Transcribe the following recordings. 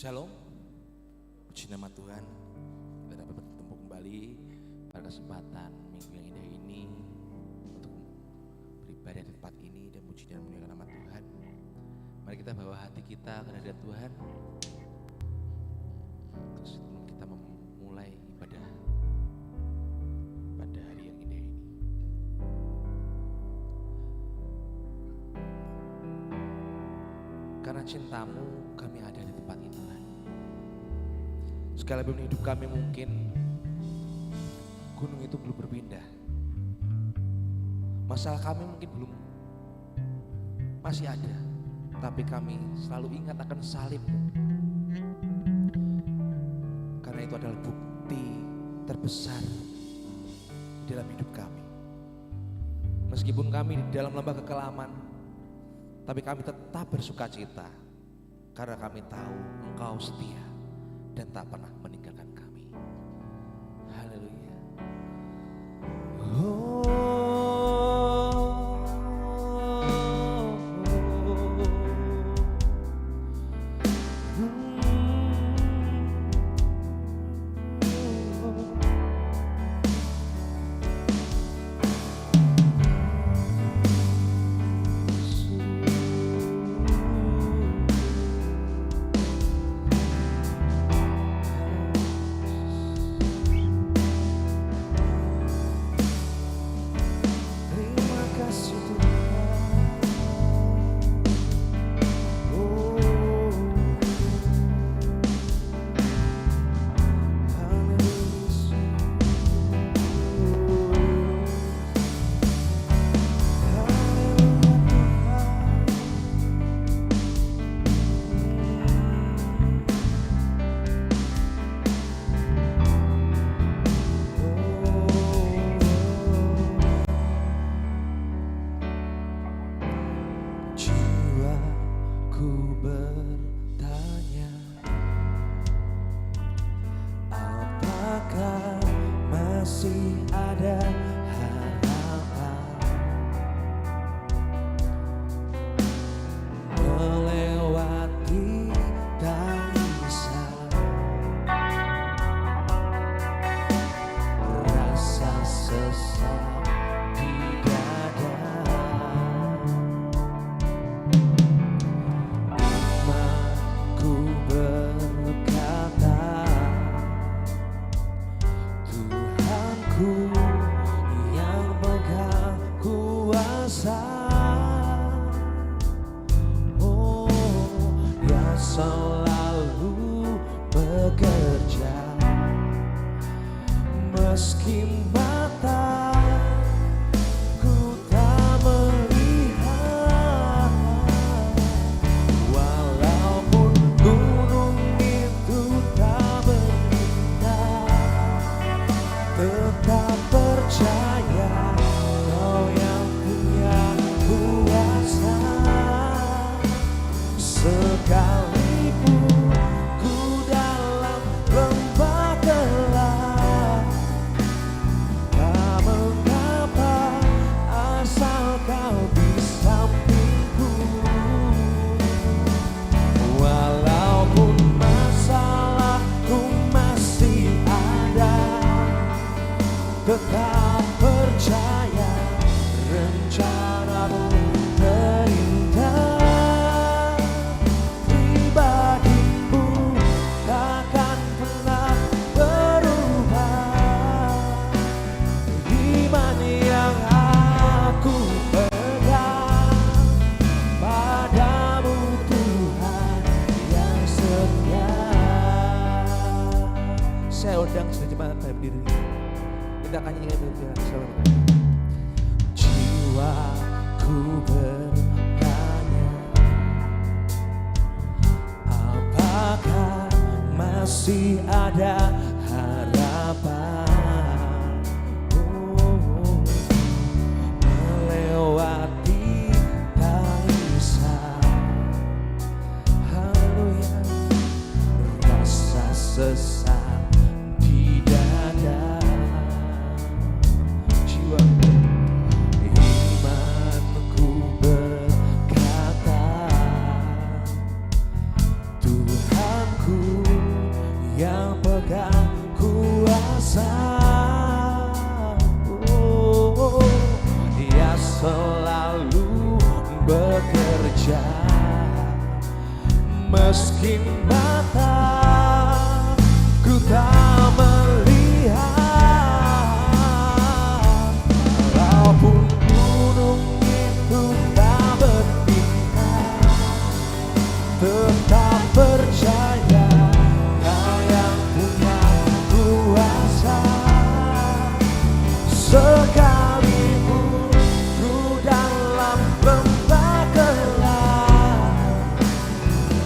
Shalom, puji nama Tuhan. Kita dapat bertemu kembali pada kesempatan minggu yang indah ini untuk beribadah di tempat ini dan puji dan memuliakan nama Tuhan. Mari kita bawa hati kita ke hadirat Tuhan. Terus sebelum kita memulai ibadah pada hari yang indah ini. Karena cintamu kami ada di tempat ini Tuhan. Sekalipun hidup kami mungkin gunung itu belum berpindah, masalah kami mungkin belum masih ada, tapi kami selalu ingat akan salib. Karena itu adalah bukti terbesar dalam hidup kami. Meskipun kami di dalam lembah kekelaman, tapi kami tetap bersuka cita karena kami tahu Engkau setia dan tak pernah meninggalkan kami. Haleluya. Tuhanku meski mataku tak melihat, walaupun gunung itu tak bertingkah, tetap percaya Kau yang punya kuasa. Sekalipun ku dalam lembah gelap,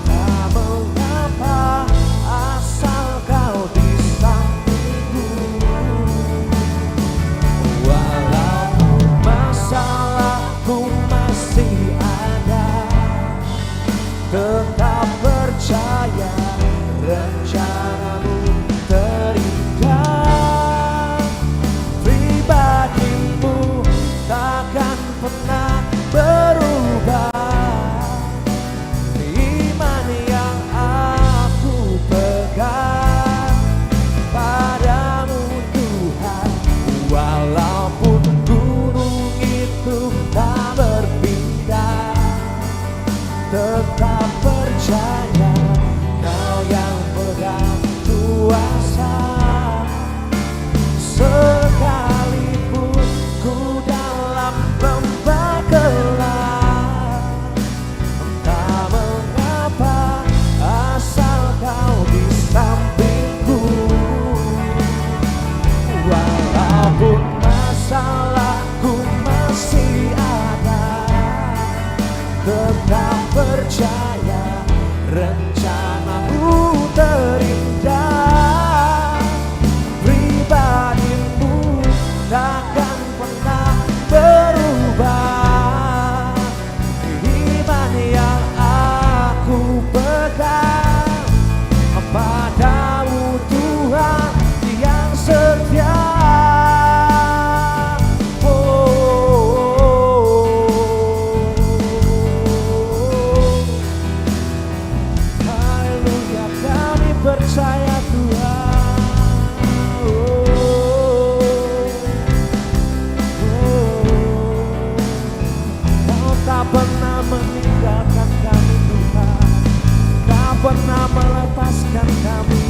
tak mengapa asal Kau di sampingku. Walaupun masalahku masih ada, tetap percaya rencanamu terindah. Pribadimu takkan pernah berubah. Iman yang aku pegang padamu Tuhan. Walaupun gunung itu tak berpindah, tetap percaya Kau yang pegang kuasa. Sekalipun ku dalam lembah gelap, tak mengapa asal Kau di sampingku. Walaupun masalahku masih ada, tetap percaya rencanamu terindah. Pribadimu takkan pernah berubah. Iman yang aku pegang padamu Tuhan yang setia. Percaya Tuhan, Kau tak pernah meninggalkan kami Tuhan, tak pernah melepaskan kami.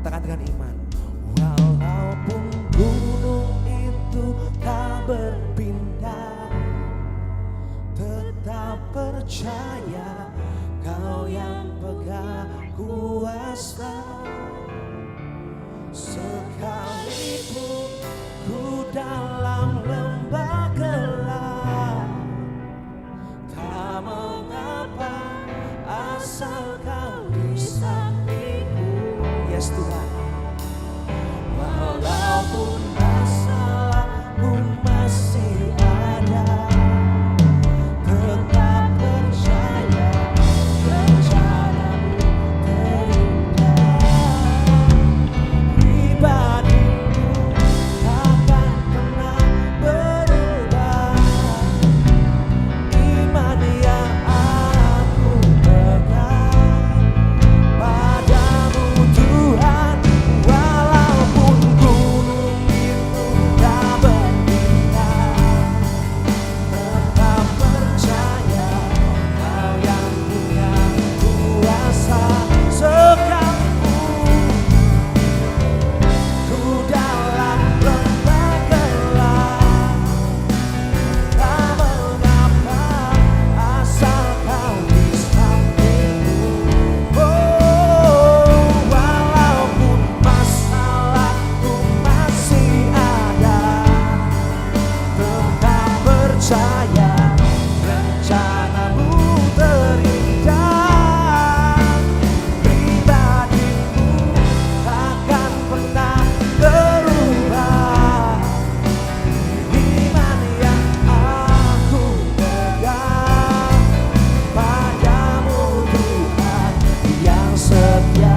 Katakan dengan iman. Walaupun gunung itu tak berpindah, tetap percaya Kau yang pegang kuasa. Sekalipun ku dalam lembah gelap, tak mengapa asal Kau di sampingku. Yes Tuhan. Walaupun masalahku masih ada, tetap percaya rencana-Mu terindah. Pribadimu takkan pernah berubah. Iman yang aku pegang padamu Tuhan. Walaupun gunung itu tak berpindah, tetap percaya Kau yang punya kuasa. Sekalipun ku dalam lembah gelap, tak mengapa asal Kau di sampingku. Oh, walaupun masalahku masih ada, tetap percaya rencana-Mu terindah. Pribadimu takkan pernah berubah. Iman yang aku pegang padamu Tuhan yang setia.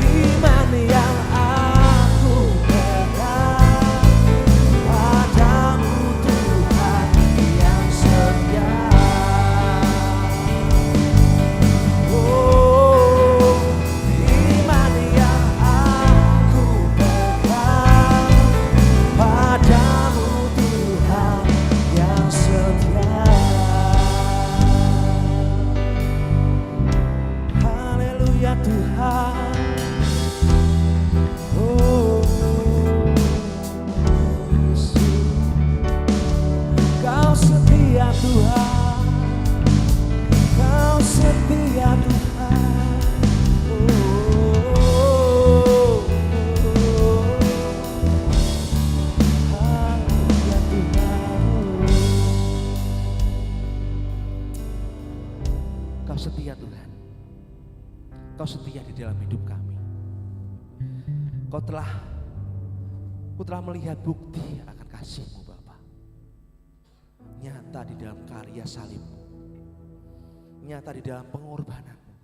Iman yang aku pegang padamu Tuhan yang setia. Oh, iman yang aku pegang padamu Tuhan yang setia. Haleluya Tuhan. Oh, Yesus, Kau setia Tuhan, Kau setia Tuhan. Oh, haleluya Tuhan. Kau setia Tuhan, Kau setia di dalam hidup kami. Ku telah melihat bukti akan kasih-Mu Bapa, nyata di dalam karya salib-Mu, nyata di dalam pengorbanan-Mu.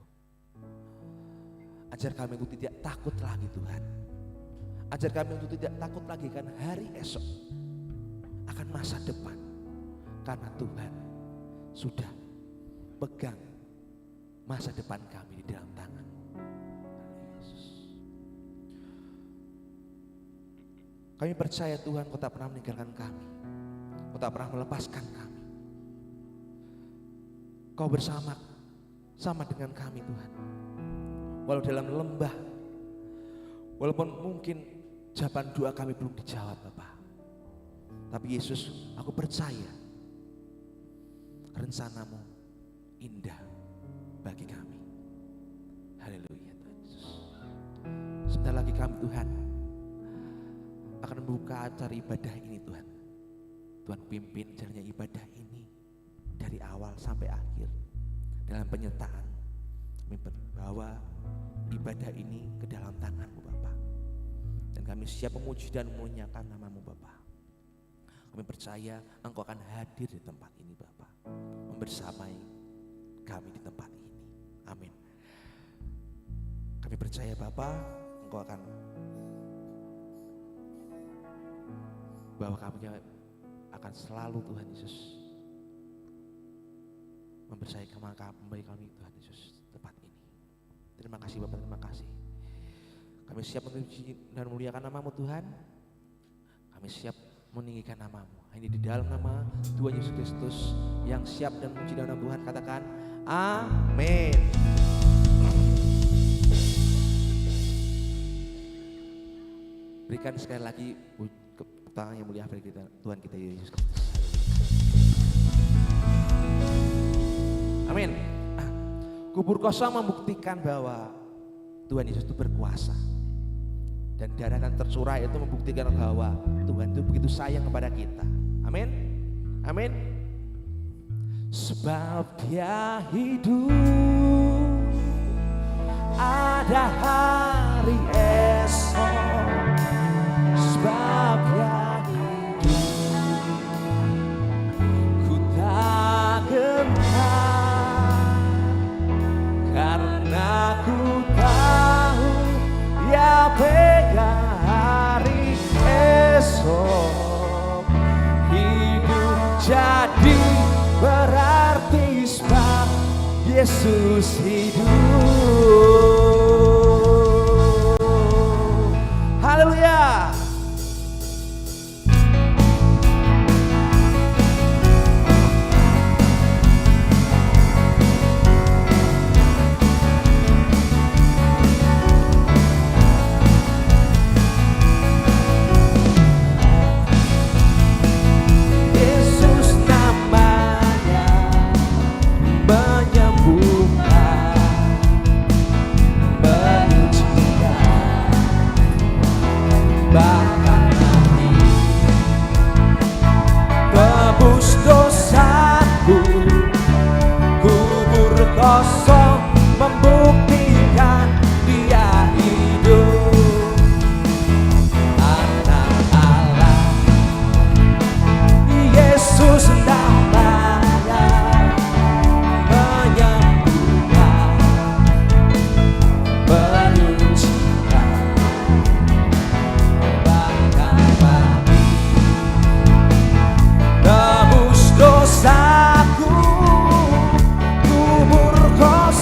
Ajar kami untuk tidak takut lagi Tuhan. Ajar kami untuk tidak takut lagi akan hari esok, akan masa depan, karena Tuhan sudah pegang masa depan kami di dalam tangan. Kami percaya Tuhan Kau tak pernah meninggalkan kami, Kau tak pernah melepaskan kami. Kau bersama dengan kami Tuhan. Walau dalam lembah, walaupun mungkin jawaban doa kami belum dijawab Bapak, tapi Yesus, aku percaya rencana-Mu indah bagi kami. Haleluya Tuhan Yesus. Sebentar lagi kami Tuhan akan membuka acara ibadah ini Tuhan. Tuhan pimpin jalannya ibadah ini dari awal sampai akhir dalam penyertaan. Kami membawa ibadah ini ke dalam tangan-Mu Bapa. Dan kami siap memuji dan memuliakan nama-Mu Bapa. Kami percaya Engkau akan hadir di tempat ini Bapa, membersamai kami di tempat ini. Amin. Kami percaya Bapa, Engkau akan bahwa kami akan selalu Tuhan Yesus membersamai kami Tuhan Yesus tempat ini. Terima kasih Bapak, terima kasih. Kami siap memuji dan memuliakan nama-Mu Tuhan. Kami siap meninggikan nama-Mu. Ini di dalam nama Tuhan Yesus Kristus yang siap dan memuji nama Tuhan, katakan Amin. Berikan sekali lagi tangan yang mulia bagi kita, Tuhan kita Yesus Kristus. Amin. Kubur kosong membuktikan bahwa Tuhan Yesus itu berkuasa. Dan darah yang tercurah itu membuktikan bahwa Tuhan itu begitu sayang kepada kita. Amin. Amin. Sebab Dia hidup, ada hari esok. Sebab Dia hidup, ku tak gentar, karena ku tahu Dia pegang hari esok. Hidup jadi berarti sebab Yesus hidup. Haleluya. Kosong membuktikan Dia hidup, anak Allah, Yesus namanya, menyembuhkan, menyucikan, bahkan mati, tebus dosaku. Kosong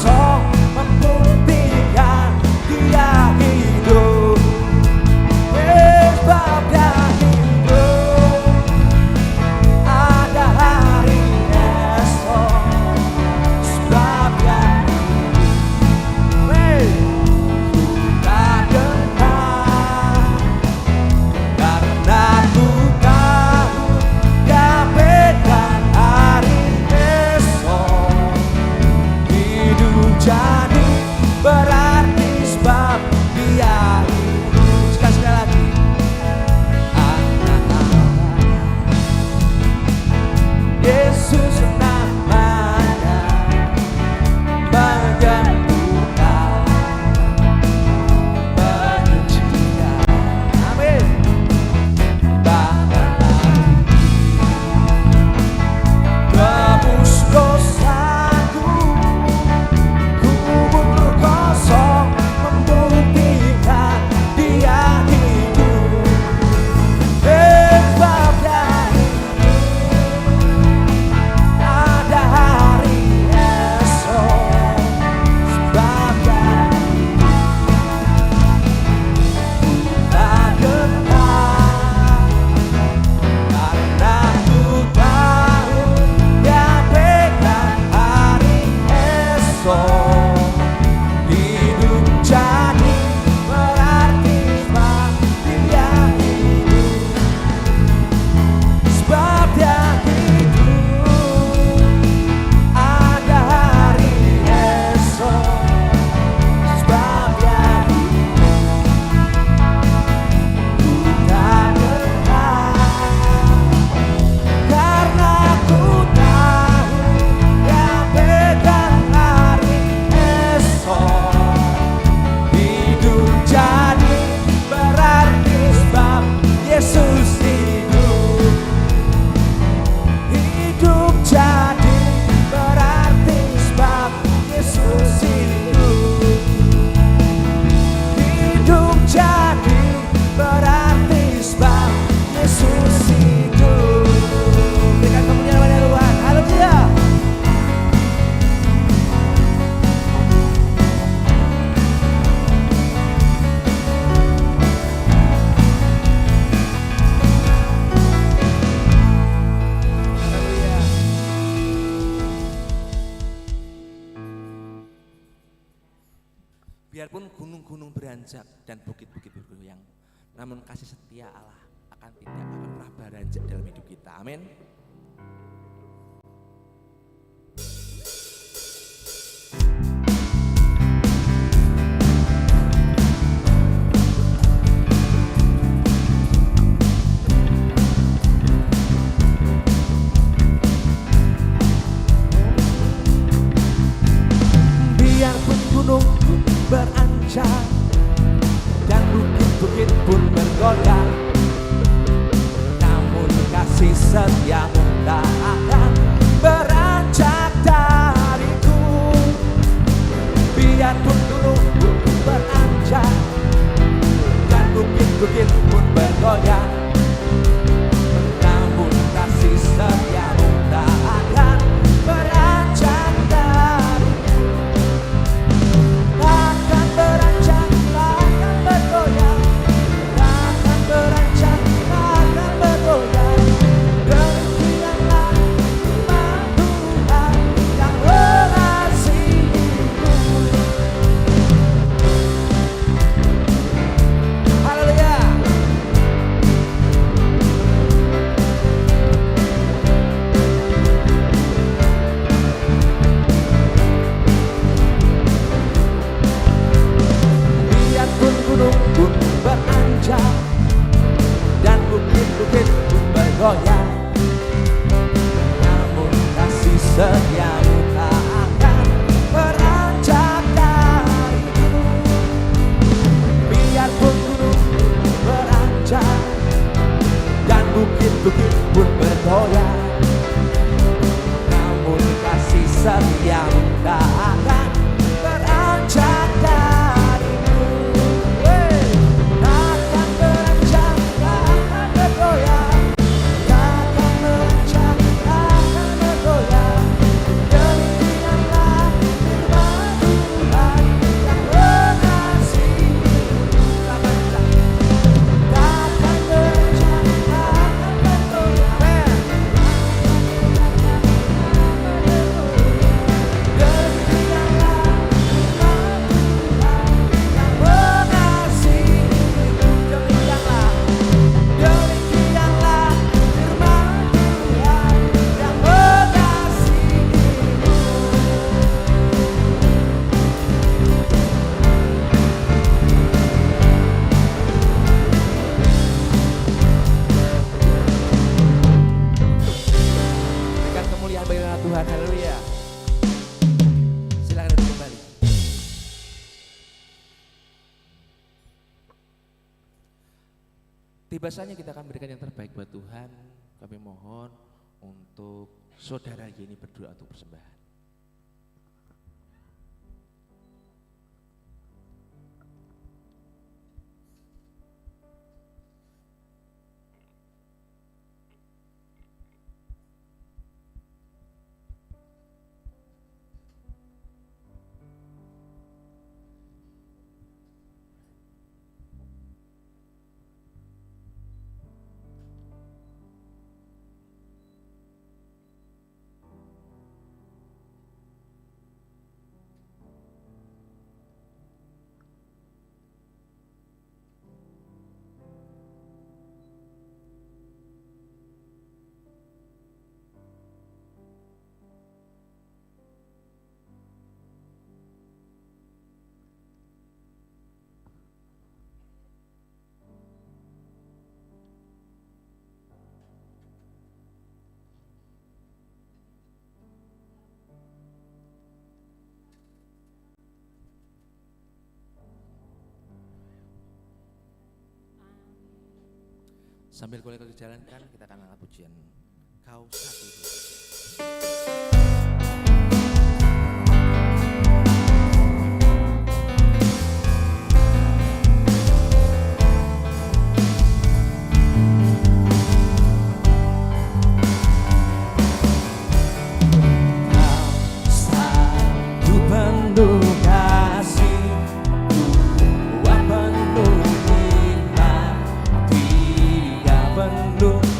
Biarpun gunung-gunung beranjak dan bukit-bukit bergoyang, namun kasih setia Allah tidak akan pernah beranjak dalam hidup kita. Amin. Biarpun gunung beranjak dan bukit-bukit pun bergoyang, namun kasih setiamu tak akan beranjak dariku. Biarpun gunung beranjak dan bukit-bukit pun bergoyang, namun kasih setiamu tak akan beranjak dariku. Takkan beranjak, takkan bergoyang, takkan beranjak, takkan bergoyang. Demikianlah firman Tuhan yang mengasihiku. Haleluya. Biarpun gunung pun beranjak dan bukit-bukit pun bergoyang, namun kasih setiamu tak akan beranjak dariku. Biarpun gunung pun beranjak dan bukit-bukit pun bergoyang, namun kasih setiamu tak akan beranjak dariku. Takkan beranjak, takkan bergoyang, takkan beranjak, takkan bergoyang. Demikianlah firman Tuhan yang mengasihiku. Takkan beranjak, takkan bergoyang. Berikan kemuliaan bagi nama Tuhan. Haleluya. Silakan duduk kembali. Tiba saatnya kita akan berikan yang terbaik buat Tuhan. Kami mohon untuk saudara Yeni berdoa untuk persembahan. Sambil kolektor dijalankan, kita akan angkat pujian Kau Satu.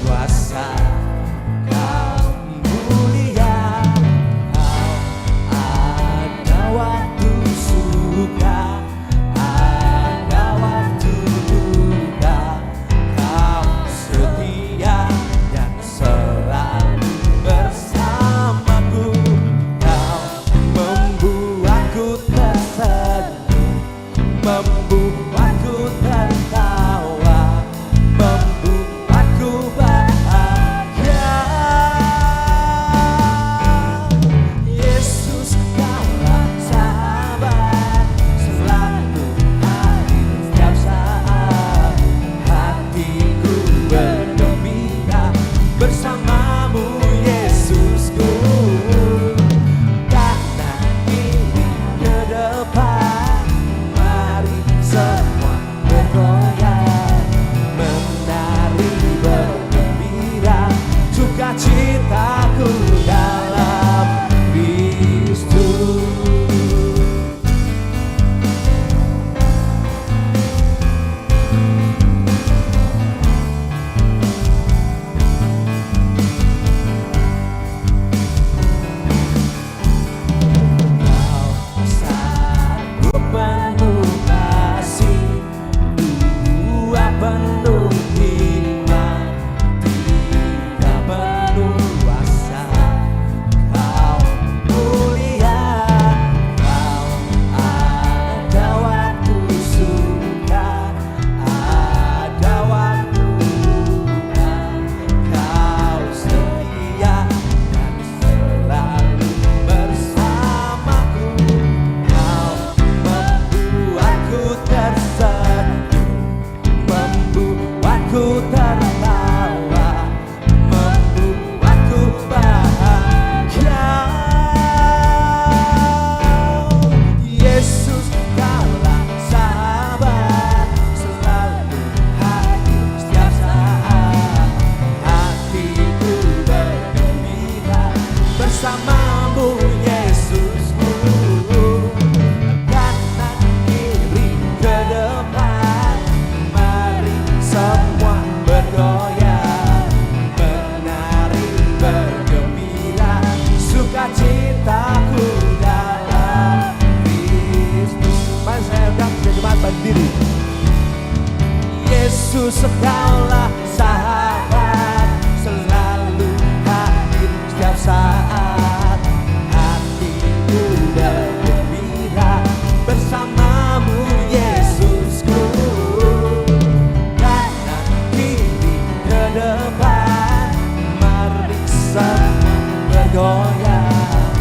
Kuasa, Kau mulia. Engkaulah sahabat, selalu hadir setiap saat. Hatiku bergembira bersamamu Yesusku. Kanan kiri ke depan, mari semua bergoyang,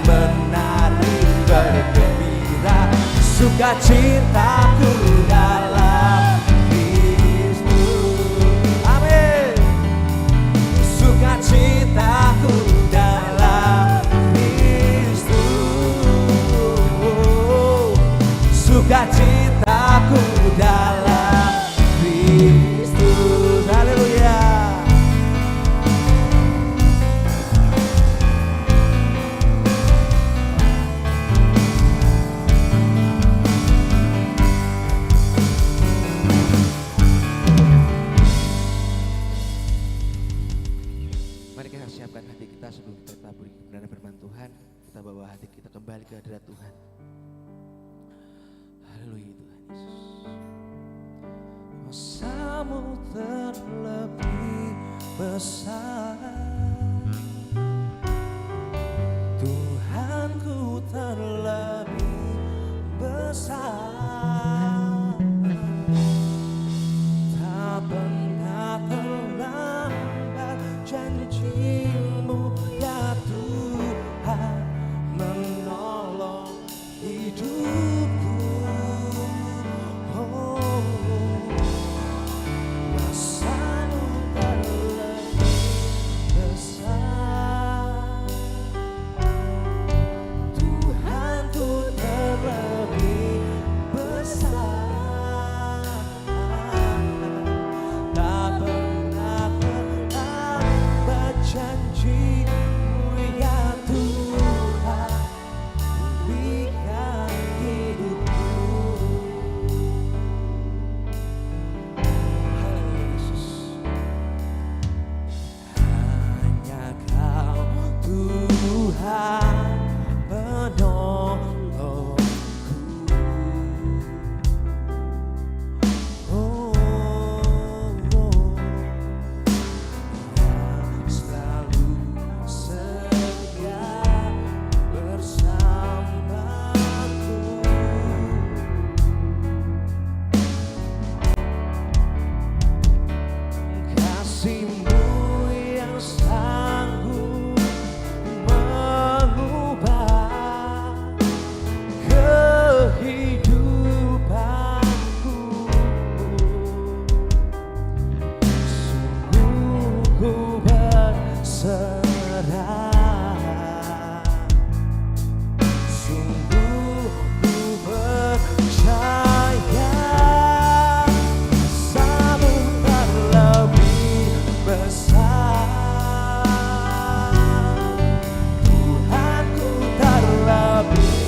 menari bergembira, sukacitaku dalam citaku dalam Kristus, sukacitaku dalam Kristus. Haleluya. Mari kita siapkan hati kita sebelum kita taburi kebenaran firman Tuhan. Kita bawa hati kita kembali ke hadirat Tuhan. Haleluya Tuhan Yesus. Kuasamu terlebih besar, Tuhanku terlebih besar. Tak pernah terlambat janjimu ya Tuhan, menolong hidupku. Oh, kuasamu terlebih besar, Tuhanku terlebih besar. Tak pernah terlambat janjimu ya Tuhan, pulihkan hidupku. Haleluya Yesus. Hanya Kau Tuhan penolongku. Yang selalu setia bersamaku. Kasih-Mu yang sanggup mengubah kehidupanku. Sungguh ku berserah, sungguh ku percaya. Kuasamu terlebih besar, Tuhanku terlebih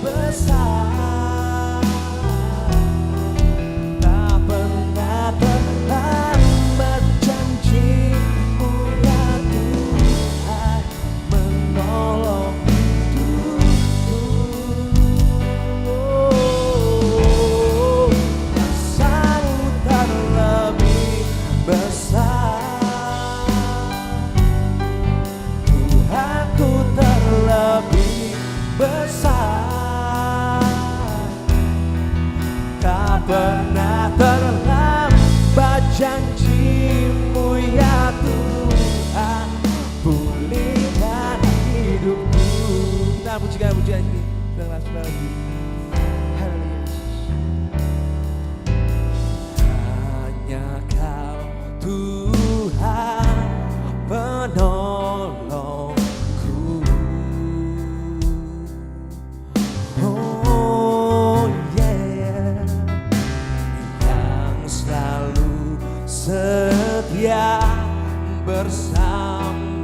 besar. Tak pernah terlambat janjimu ya Tuhan, menolong hidupku. Oh, kuasamu terlebih besar, Tuhanku terlebih besar. Tak pernah terlambat janjimu ya Tuhan, pulihkan hidupku. Kita pujikan pujian ini dengan lagi. Haleluya Yesus. Hanya Kau Tuhan penolongku. Oh yeah, yang selalu setia bersamaku.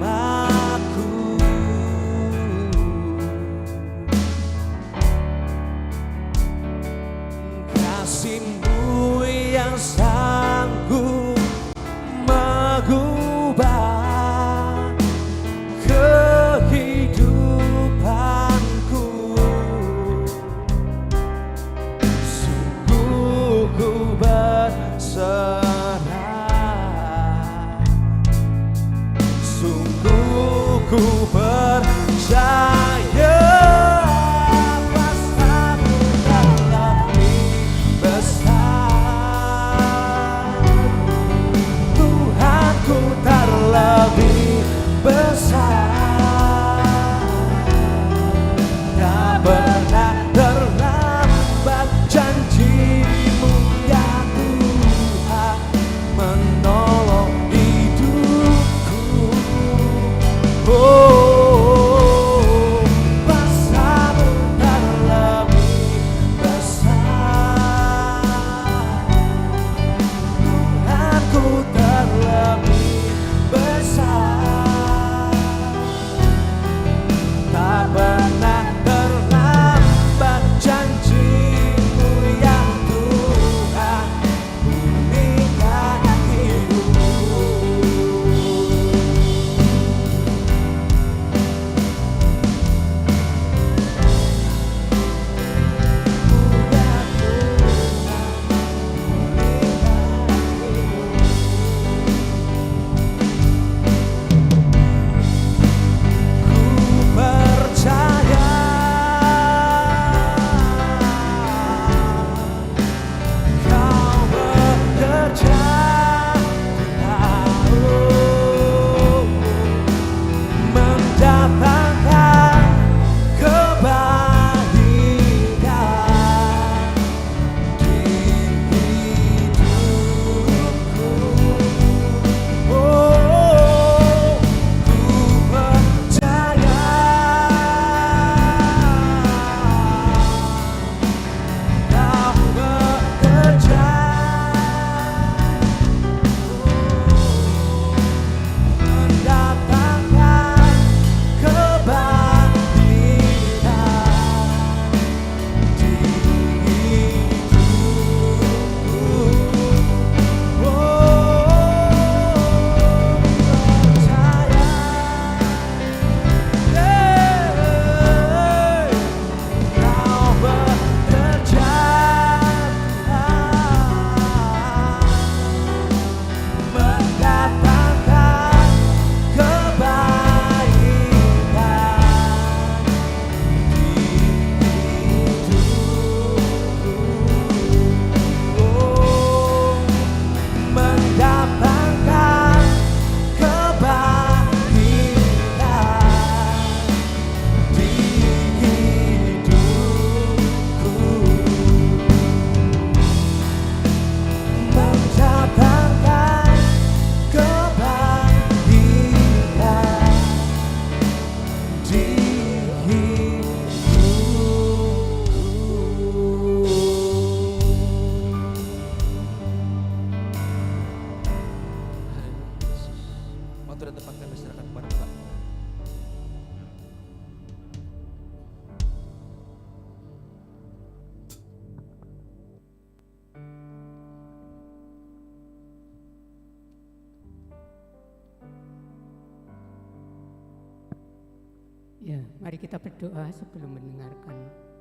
mari kita berdoa sebelum mendengarkan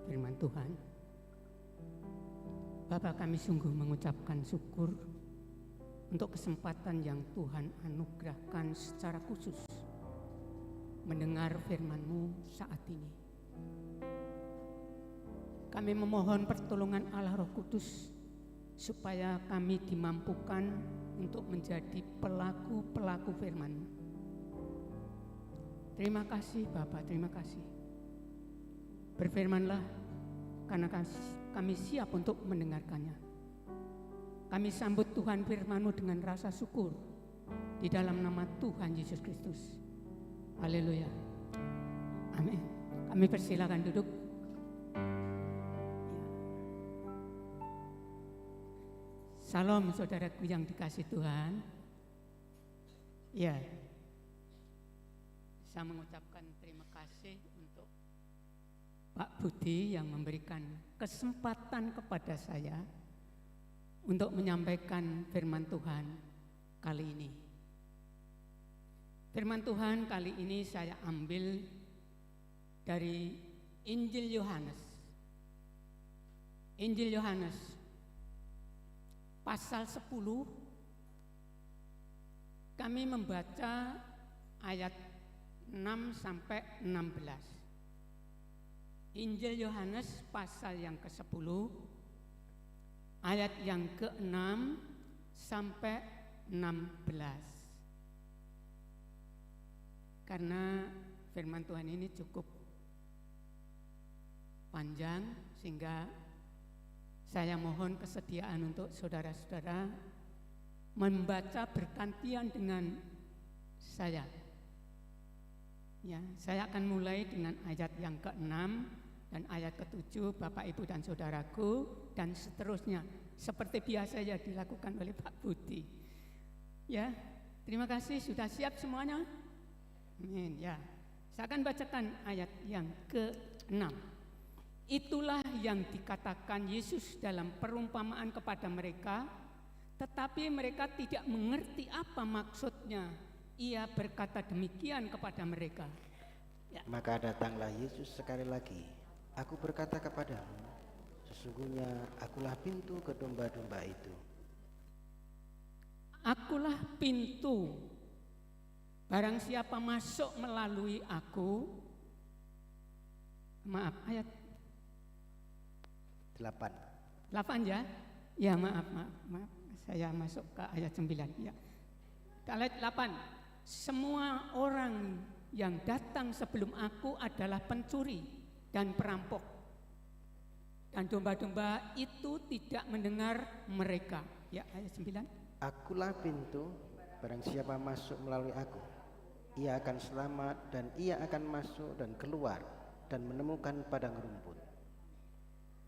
firman Tuhan. Bapa, kami sungguh mengucapkan syukur untuk kesempatan yang Tuhan anugerahkan secara khusus mendengar firman-Mu saat ini. Kami memohon pertolongan Allah Roh Kudus supaya kami dimampukan untuk menjadi pelaku-pelaku firman-Mu. Terima kasih Bapa, terima kasih. Berfirmanlah karena kami siap untuk mendengarkannya. Kami sambut Tuhan firman-Mu dengan rasa syukur di dalam nama Tuhan Yesus Kristus. Haleluya. Amin. Kami persilakan duduk. Salam saudaraku yang dikasih Tuhan. Ya, saya mengucapkan terima kasih untuk Pak Budi yang memberikan kesempatan kepada saya untuk menyampaikan firman Tuhan kali ini. Firman Tuhan kali ini saya ambil dari Injil Yohanes. Injil Yohanes pasal 10, kami membaca ayat 6 sampai 16. Injil Yohanes pasal yang ke-10, ayat yang ke-6 sampai 16. Karena firman Tuhan ini cukup panjang, sehingga saya mohon kesediaan untuk saudara-saudara membaca bergantian dengan saya. Ya, saya akan mulai dengan ayat yang ke-6 dan ayat ke-7, Bapak, Ibu, dan saudaraku, dan seterusnya. Seperti biasa ya dilakukan oleh Pak Budi. Ya, terima kasih. Sudah siap semuanya? Amin. Ya, saya akan bacakan ayat yang ke-6. Itulah yang dikatakan Yesus dalam perumpamaan kepada mereka, tetapi mereka tidak mengerti apa maksudnya. Ia berkata demikian kepada mereka. Ya. Maka datanglah Yesus sekali lagi. Aku berkata kepadamu, sesungguhnya akulah pintu ke domba-domba itu. Akulah pintu. Barang siapa masuk melalui aku. Maaf, ayat 8 ya? Ya, maaf. Saya masuk ke ayat 9 ya. Ayat 8. Semua orang yang datang sebelum aku adalah pencuri dan perampok. Dan domba-domba itu tidak mendengar mereka. Ya, ayat 9. Akulah pintu, barang siapa masuk melalui aku, ia akan selamat dan ia akan masuk dan keluar dan menemukan padang rumput.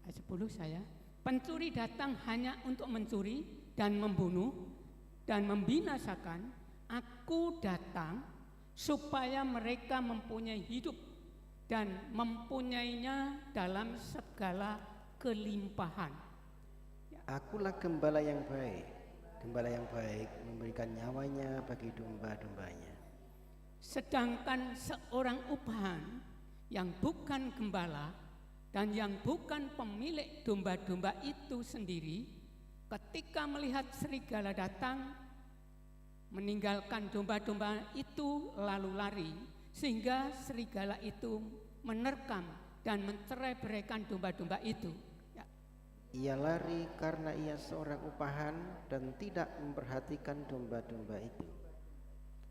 Ayat 10 saya. Pencuri datang hanya untuk mencuri dan membunuh dan membinasakan. Aku datang supaya mereka mempunyai hidup dan mempunyainya dalam segala kelimpahan. Akulah gembala yang baik. Gembala yang baik memberikan nyawanya bagi domba-dombanya. Sedangkan seorang upahan yang bukan gembala dan yang bukan pemilik domba-domba itu sendiri, ketika melihat serigala datang, meninggalkan domba-domba itu lalu lari, sehingga serigala itu menerkam dan mencerai-beraikan domba-domba itu. Ya. Ia lari karena ia seorang upahan dan tidak memperhatikan domba-domba itu.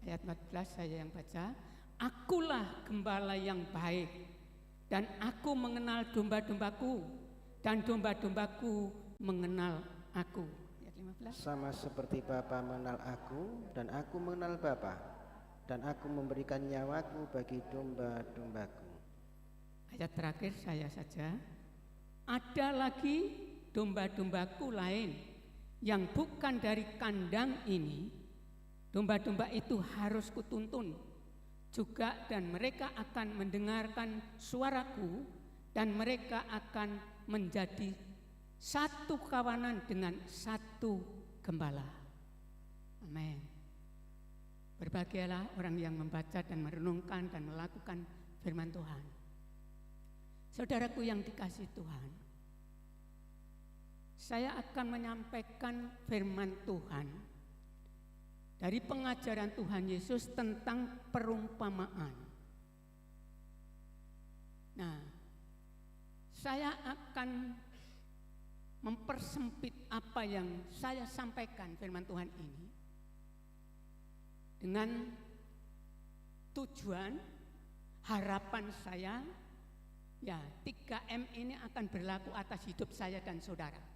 Ayat 14 saya yang baca. Akulah gembala yang baik, dan aku mengenal domba-dombaku, dan domba-dombaku mengenal aku. Ayat 15. Sama seperti Bapa mengenal aku dan aku mengenal Bapa, dan aku memberikan nyawaku bagi domba-dombaku. Ayat terakhir saya saja. Ada lagi domba-dombaku lain yang bukan dari kandang ini. Domba-domba itu harus kutuntun juga, dan mereka akan mendengarkan suaraku, dan mereka akan menjadi satu kawanan dengan satu gembala. Amin. Berbahagialah orang yang membaca dan merenungkan dan melakukan firman Tuhan. Saudaraku yang dikasihi Tuhan, saya akan menyampaikan firman Tuhan dari pengajaran Tuhan Yesus tentang perumpamaan. Nah, saya akan mempersempit apa yang saya sampaikan firman Tuhan ini dengan tujuan harapan saya, ya 3M ini akan berlaku atas hidup saya dan saudara.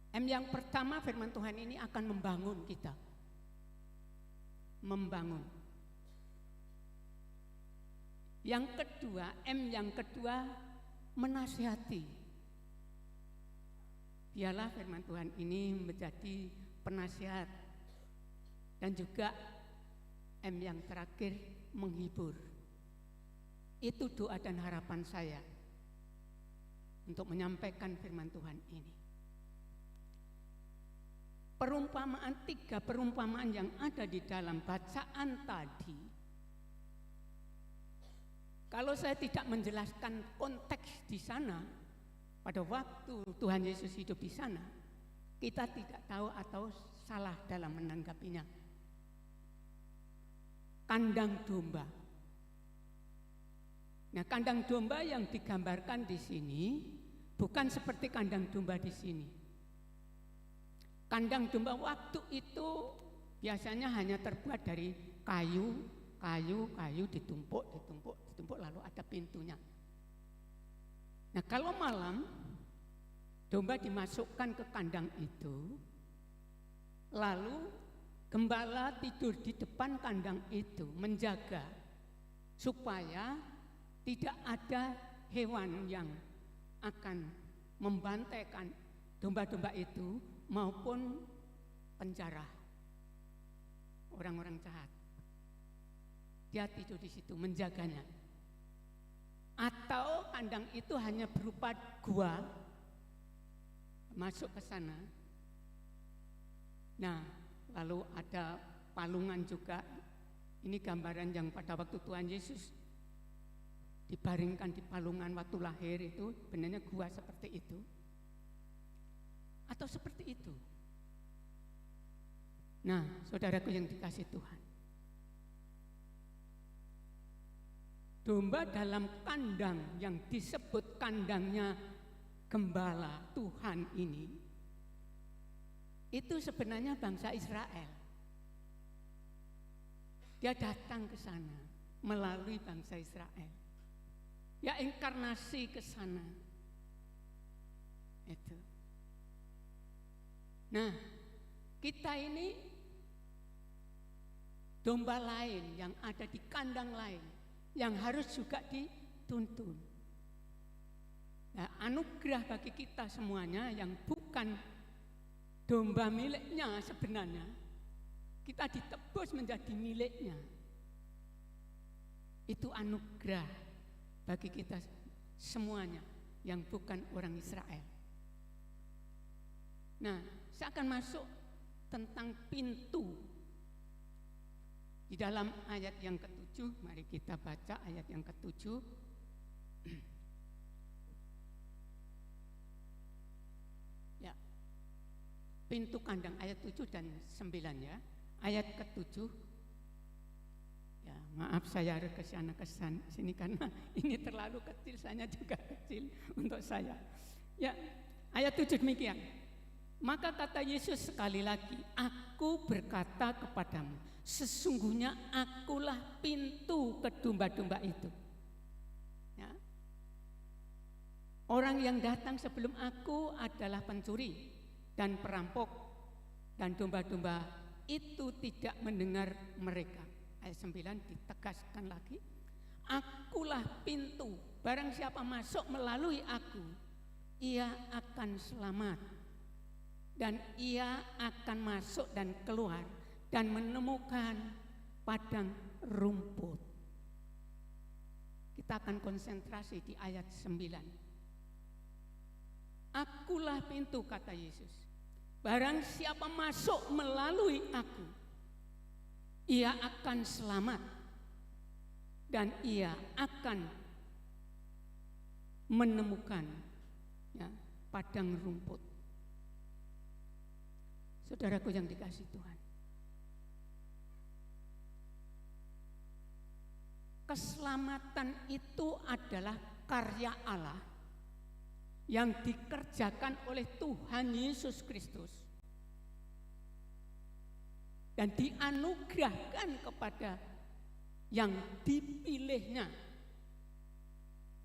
M yang pertama, firman Tuhan ini akan membangun kita. Membangun. Yang kedua, M yang kedua, menasihati. Biarlah firman Tuhan ini menjadi penasihat. Dan juga M yang terakhir, menghibur. Itu doa dan harapan saya untuk menyampaikan firman Tuhan ini. Perumpamaan, 3 perumpamaan yang ada di dalam bacaan tadi, kalau saya tidak menjelaskan konteks di sana, pada waktu Tuhan Yesus hidup di sana, kita tidak tahu atau salah dalam menanggapinya. Kandang domba. Nah, kandang domba yang digambarkan di sini bukan seperti kandang domba di sini. Kandang domba waktu itu biasanya hanya terbuat dari kayu ditumpuk lalu ada pintunya. Nah, kalau malam domba dimasukkan ke kandang itu, lalu gembala tidur di depan kandang itu menjaga supaya tidak ada hewan yang akan membantaikan domba-domba itu maupun penjara orang-orang jahat. Dia tidur di situ menjaganya. Atau kandang itu hanya berupa gua, masuk ke sana. Nah, lalu ada palungan juga. Ini gambaran yang pada waktu Tuhan Yesus dibaringkan di palungan waktu lahir itu, benarnya gua seperti itu. Atau seperti itu. Nah, saudaraku yang dikasihi Tuhan, domba dalam kandang yang disebut kandangnya gembala Tuhan ini, itu sebenarnya bangsa Israel. Dia datang ke sana melalui bangsa Israel. Ya, inkarnasi ke sana. Itu. Nah, kita ini domba lain yang ada di kandang lain yang harus juga dituntun. Nah, anugerah bagi kita semuanya yang bukan domba miliknya sebenarnya, kita ditebus menjadi miliknya. Itu anugerah bagi kita semuanya yang bukan orang Israel. Nah, saya akan masuk tentang pintu. Di dalam ayat yang ke-7, mari kita baca ayat yang ke-7. Ya. Pintu kandang ayat 7 dan 9 ya. Ayat ke-7. Ya, maaf saya harus kesana sini karena ini terlalu kecil, saya juga kecil untuk saya. Ya, ayat 7 demikian. Maka kata Yesus sekali lagi, aku berkata kepadamu, sesungguhnya akulah pintu ke domba-domba itu. Ya. Orang yang datang sebelum aku adalah pencuri dan perampok, dan domba-domba itu tidak mendengar mereka. Ayat 9 ditegaskan lagi, akulah pintu, barang siapa masuk melalui aku, ia akan selamat. Dan ia akan masuk dan keluar dan menemukan padang rumput. Kita akan konsentrasi di ayat 9. Akulah pintu, kata Yesus. Barang siapa masuk melalui aku, ia akan selamat dan ia akan menemukan ya, padang rumput. Saudaraku yang dikasihi Tuhan, keselamatan itu adalah karya Allah yang dikerjakan oleh Tuhan Yesus Kristus dan dianugerahkan kepada yang dipilihnya.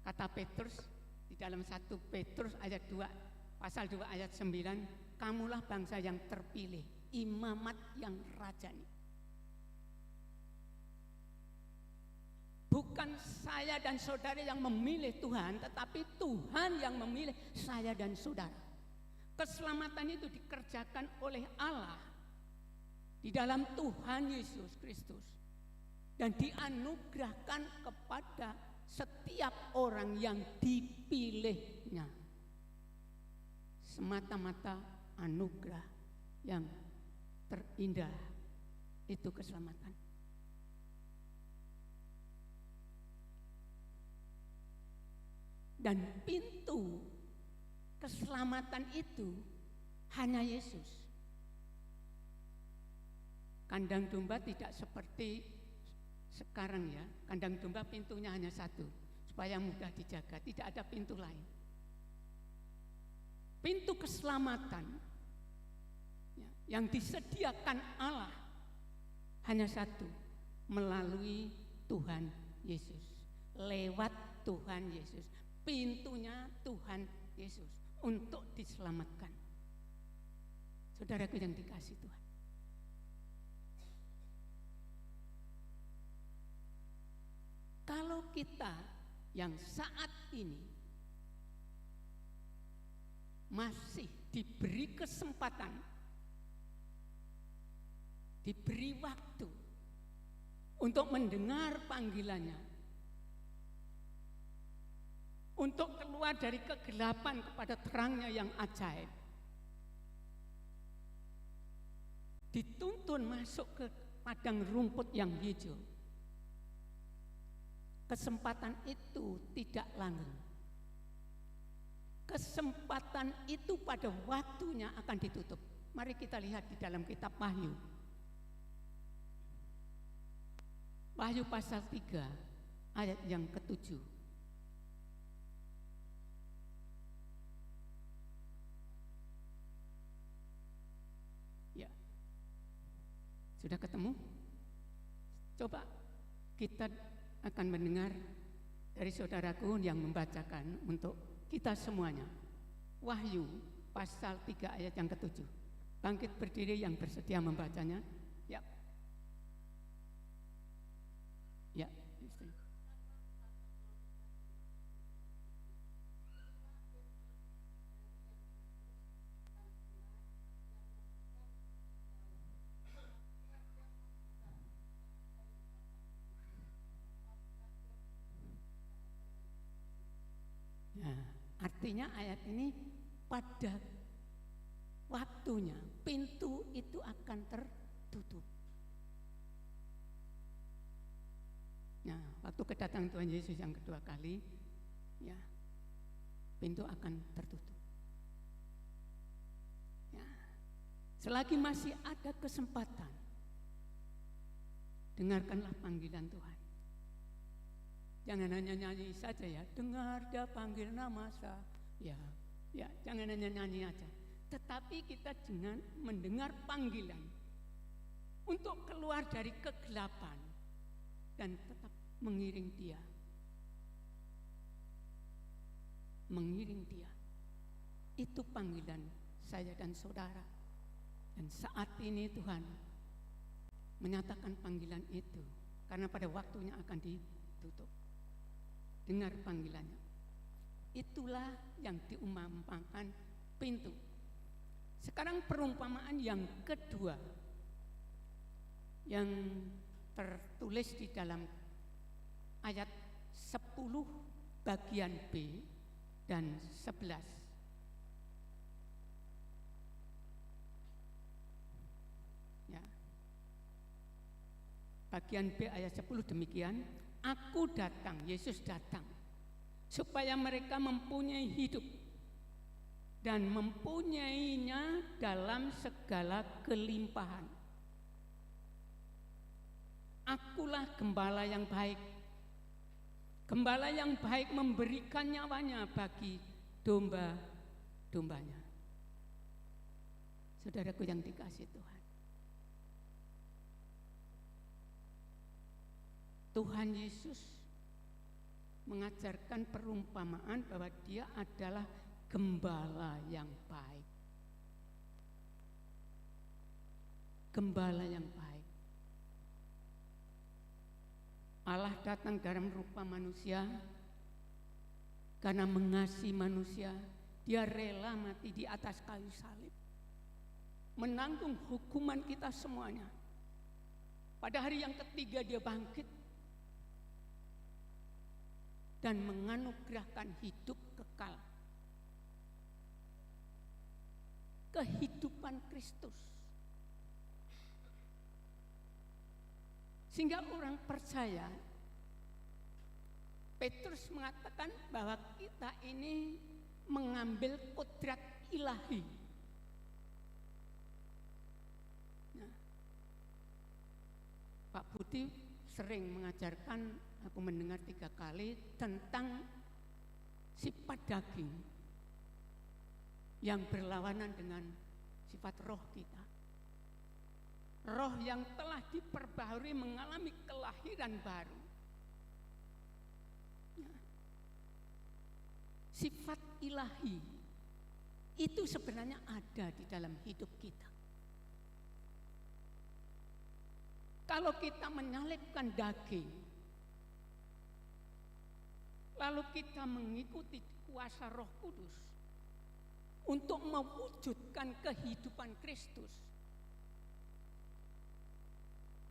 Kata Petrus di dalam 1 Petrus ayat 2, pasal 2 ayat 9, kamulah bangsa yang terpilih, imamat yang rajani. Bukan saya dan saudara yang memilih Tuhan, tetapi Tuhan yang memilih saya dan saudara. Keselamatan itu dikerjakan oleh Allah di dalam Tuhan Yesus Kristus dan dianugerahkan kepada setiap orang yang dipilihnya. Semata-mata anugerah yang terindah itu keselamatan. Dan pintu keselamatan itu hanya Yesus. Kandang domba tidak seperti sekarang ya. Kandang domba pintunya hanya satu, supaya mudah dijaga, tidak ada pintu lain. Pintu keselamatan ya, yang disediakan Allah hanya satu, melalui Tuhan Yesus. Lewat Tuhan Yesus. Pintunya Tuhan Yesus untuk diselamatkan. Saudaraku yang dikasihi Tuhan, kalau kita yang saat ini masih diberi kesempatan, diberi waktu untuk mendengar panggilannya, untuk keluar dari kegelapan kepada terangnya yang ajaib, dituntun masuk ke padang rumput yang hijau, kesempatan itu tidak langgeng. Kesempatan itu pada waktunya akan ditutup. Mari kita lihat di dalam kitab Wahyu. Wahyu pasal 3 ayat yang ke-7. Ya. Sudah ketemu? Coba kita akan mendengar dari saudaraku yang membacakan untuk kita semuanya. Wahyu pasal 3 ayat yang ke-7. Bangkit berdiri yang bersedia membacanya. Ya. Ya, istri. Nah, artinya ayat ini pada waktunya pintu itu akan tertutup. Nah, waktu kedatangan Tuhan Yesus yang kedua kali, ya, pintu akan tertutup. Ya, selagi masih ada kesempatan, dengarkanlah panggilan Tuhan. Jangan hanya nyanyi saja ya, dengar dia panggil nama saya. Ya, jangan hanya nyanyi aja. Tetapi kita dengan mendengar panggilan untuk keluar dari kegelapan dan tetap mengiring dia. Mengiring dia. Itu panggilan saya dan saudara. Dan saat ini Tuhan menyatakan panggilan itu karena pada waktunya akan ditutup. Dengar panggilannya. Itulah yang diumpamakan pintu. Sekarang perumpamaan yang kedua yang tertulis di dalam ayat 10 bagian B dan 11. Ya. Bagian B ayat 10 demikian. Aku datang, Yesus datang, supaya mereka mempunyai hidup dan mempunyainya dalam segala kelimpahan. Akulah gembala yang baik. Gembala yang baik memberikan nyawanya bagi domba-dombanya. Saudaraku yang dikasihi Tuhan, Tuhan Yesus mengajarkan perumpamaan bahwa Dia adalah gembala yang baik. Gembala yang baik. Allah datang dalam rupa manusia karena mengasihi manusia. Dia rela mati di atas kayu salib, menanggung hukuman kita semuanya. Pada hari yang ketiga Dia bangkit dan menganugerahkan hidup kekal, kehidupan Kristus, sehingga orang percaya. Petrus mengatakan bahwa kita ini mengambil kodrat ilahi. Nah, Pak Budi sering mengajarkan, aku mendengar 3 kali tentang sifat daging yang berlawanan dengan sifat roh kita. Roh yang telah diperbaharui mengalami kelahiran baru. Nah, sifat ilahi itu sebenarnya ada di dalam hidup kita. Kalau kita menyalibkan daging, lalu kita mengikuti kuasa Roh Kudus untuk mewujudkan kehidupan Kristus,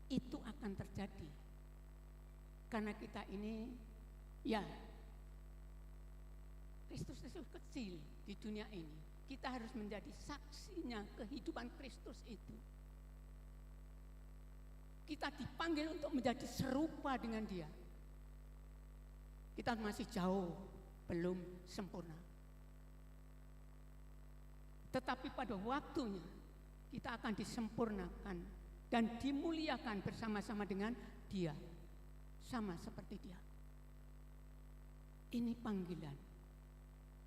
itu akan terjadi. Karena kita ini, ya, Kristus itu kecil di dunia ini. Kita harus menjadi saksinya kehidupan Kristus itu. Kita dipanggil untuk menjadi serupa dengan Dia. Kita masih jauh, belum sempurna. Tetapi pada waktunya kita akan disempurnakan dan dimuliakan bersama-sama dengan Dia, sama seperti Dia. Ini panggilan.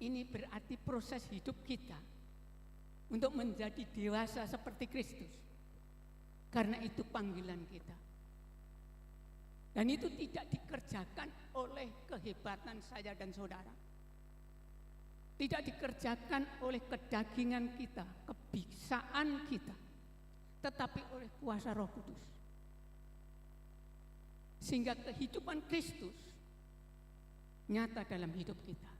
Ini berarti proses hidup kita untuk menjadi dewasa seperti Kristus. Karena itu panggilan kita. Dan itu tidak dikerjakan oleh kehebatan saya dan saudara. Tidak dikerjakan oleh kedagingan kita, kebiasaan kita, tetapi oleh kuasa Roh Kudus. Sehingga kehidupan Kristus nyata dalam hidup kita.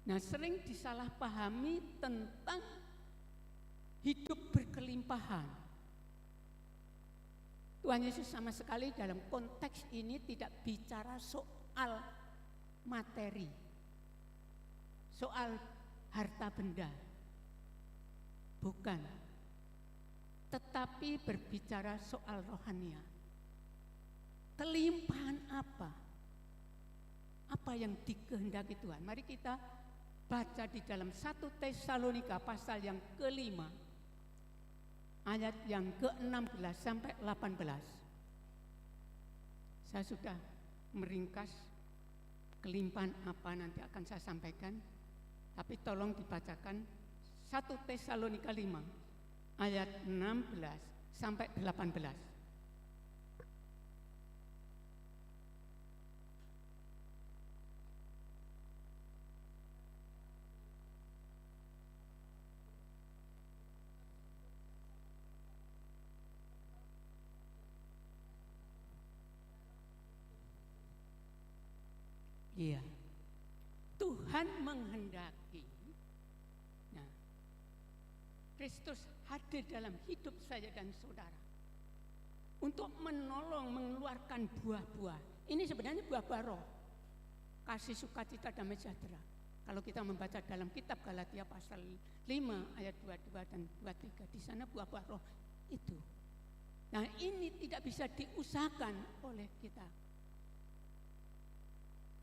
Nah, sering disalahpahami tentang hidup berkelimpahan. Tuhan Yesus sama sekali dalam konteks ini tidak bicara soal materi, soal harta benda, bukan. Tetapi berbicara soal rohania. Kelimpahan apa? Apa yang dikehendaki Tuhan? Mari kita baca di dalam 1 Tesalonika pasal yang ke-5, ayat yang ke-16 sampai 18. Saya sudah meringkas kelimpahan apa nanti akan saya sampaikan, tapi tolong dibacakan 1 Tesalonika 5 ayat 16 sampai 18. Iya, Tuhan menghendaki, nah, Kristus hadir dalam hidup saya dan saudara untuk menolong mengeluarkan buah-buah. Ini sebenarnya buah-buah roh, kasih, sukacita, damai sejahtera. Kalau kita membaca dalam kitab Galatia pasal 5 ayat 22 dan 23, di sana buah-buah roh itu. Nah, ini tidak bisa diusahakan oleh kita.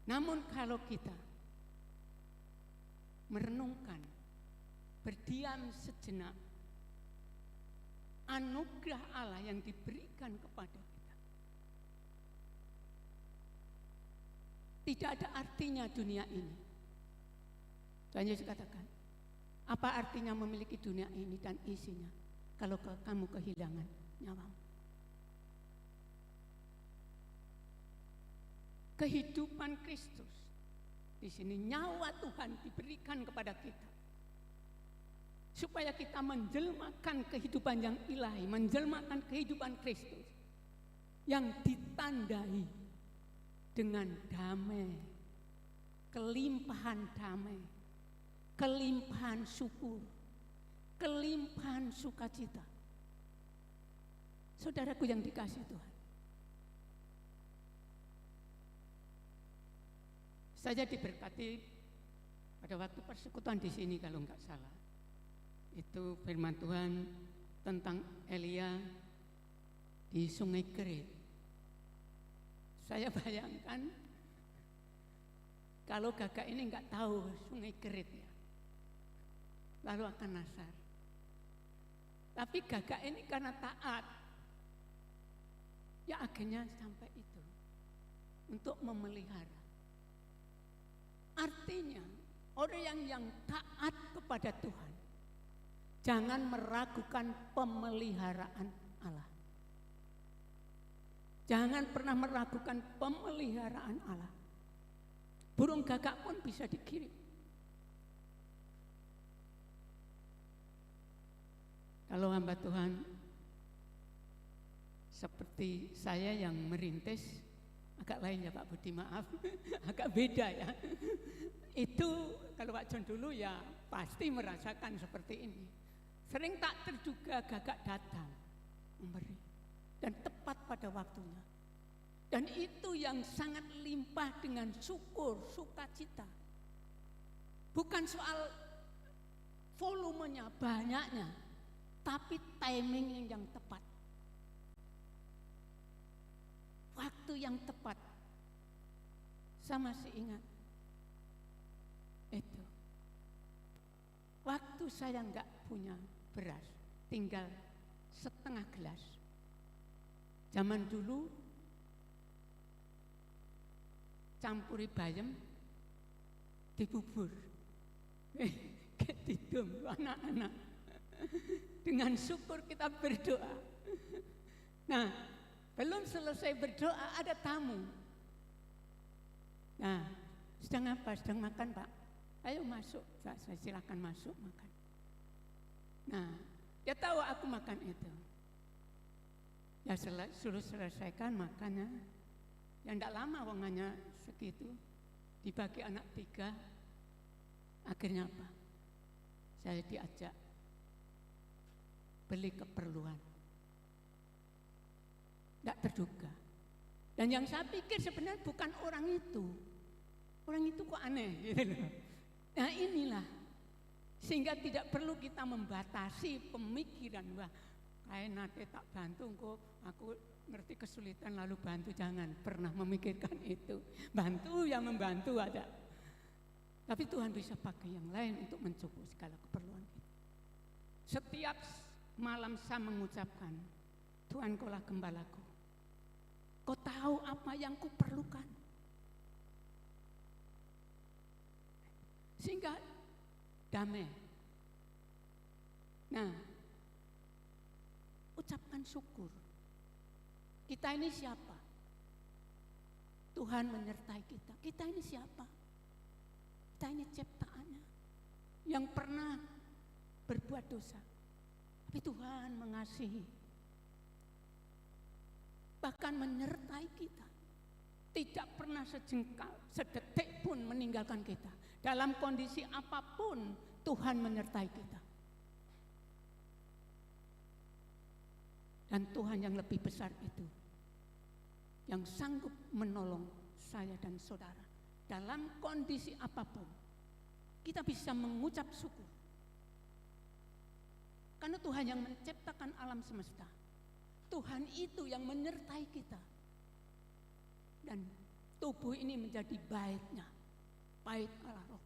Namun kalau kita merenungkan, berdiam sejenak, anugerah Allah yang diberikan kepada kita, tidak ada artinya dunia ini. Tuhan Yesus katakan, apa artinya memiliki dunia ini dan isinya kalau kamu kehilangan nyawamu? Kehidupan Kristus di sini, nyawa Tuhan diberikan kepada kita supaya kita menjelmakan kehidupan yang ilahi, menjelmakan kehidupan Kristus yang ditandai dengan damai, kelimpahan damai, kelimpahan syukur, kelimpahan sukacita. Saudaraku yang dikasihi Tuhan, saya diberkati pada waktu persekutuan di sini kalau enggak salah. Itu firman Tuhan tentang Elia di Sungai Kerit. Saya bayangkan kalau Gagak ini enggak tahu Sungai Kerit ya, lalu akan nasar. Tapi Gagak ini karena taat, ya akhirnya sampai itu untuk memelihara. Artinya orang yang taat kepada Tuhan jangan meragukan pemeliharaan Allah. Jangan pernah meragukan pemeliharaan Allah. Burung gagak pun bisa dikirim. Kalau hamba Tuhan seperti saya yang merintis, agak lain ya Pak Budi, maaf, agak beda ya. Itu kalau Pak John dulu ya pasti merasakan seperti ini. Sering tak terduga gagak datang memberi dan tepat pada waktunya. Dan itu yang sangat limpah dengan syukur, sukacita. Bukan soal volumenya, banyaknya, tapi timing yang tepat. Waktu yang tepat. Saya masih ingat itu. Waktu saya enggak punya beras, tinggal setengah gelas. Zaman dulu campuri bayam dibubur. Ketidum anak-anak. Dengan syukur kita berdoa. Nah, belum selesai berdoa ada tamu. Nah, sedang apa? Sedang makan Pak. Ayo masuk, saya silakan masuk makan. Nah, dia tahu aku makan itu. Ya suruh selesaikan makannya. Ya enggak lama wongannya segitu. Dibagi anak 3. Akhirnya apa? Saya diajak beli keperluan. Tidak terduga. Dan yang saya pikir sebenarnya bukan orang itu. Orang itu kok aneh gitu loh. Nah inilah, sehingga tidak perlu kita membatasi pemikiran. Wah, kayak nanti tak bantu kok, aku ngerti kesulitan lalu bantu. Jangan pernah memikirkan itu. Bantu yang membantu ada. Tapi Tuhan bisa pakai yang lain untuk mencukupi segala keperluan kita. Setiap malam saya mengucapkan, Tuhan kaulah gembalaku. Kau tahu apa yang kuperlukan. Sehingga damai. Nah, ucapkan syukur. Kita ini siapa? Tuhan menyertai kita. Kita ini siapa? Kita ini ciptaannya yang pernah berbuat dosa. Tapi Tuhan mengasihi. Bahkan menyertai kita. Tidak pernah sejengkal, sedetik pun meninggalkan kita. Dalam kondisi apapun Tuhan menyertai kita. Dan Tuhan yang lebih besar itu yang sanggup menolong saya dan saudara. Dalam kondisi apapun kita bisa mengucap syukur. Karena Tuhan yang menciptakan alam semesta. Tuhan itu yang menyertai kita. Dan tubuh ini menjadi baitnya, bait Allah Roh.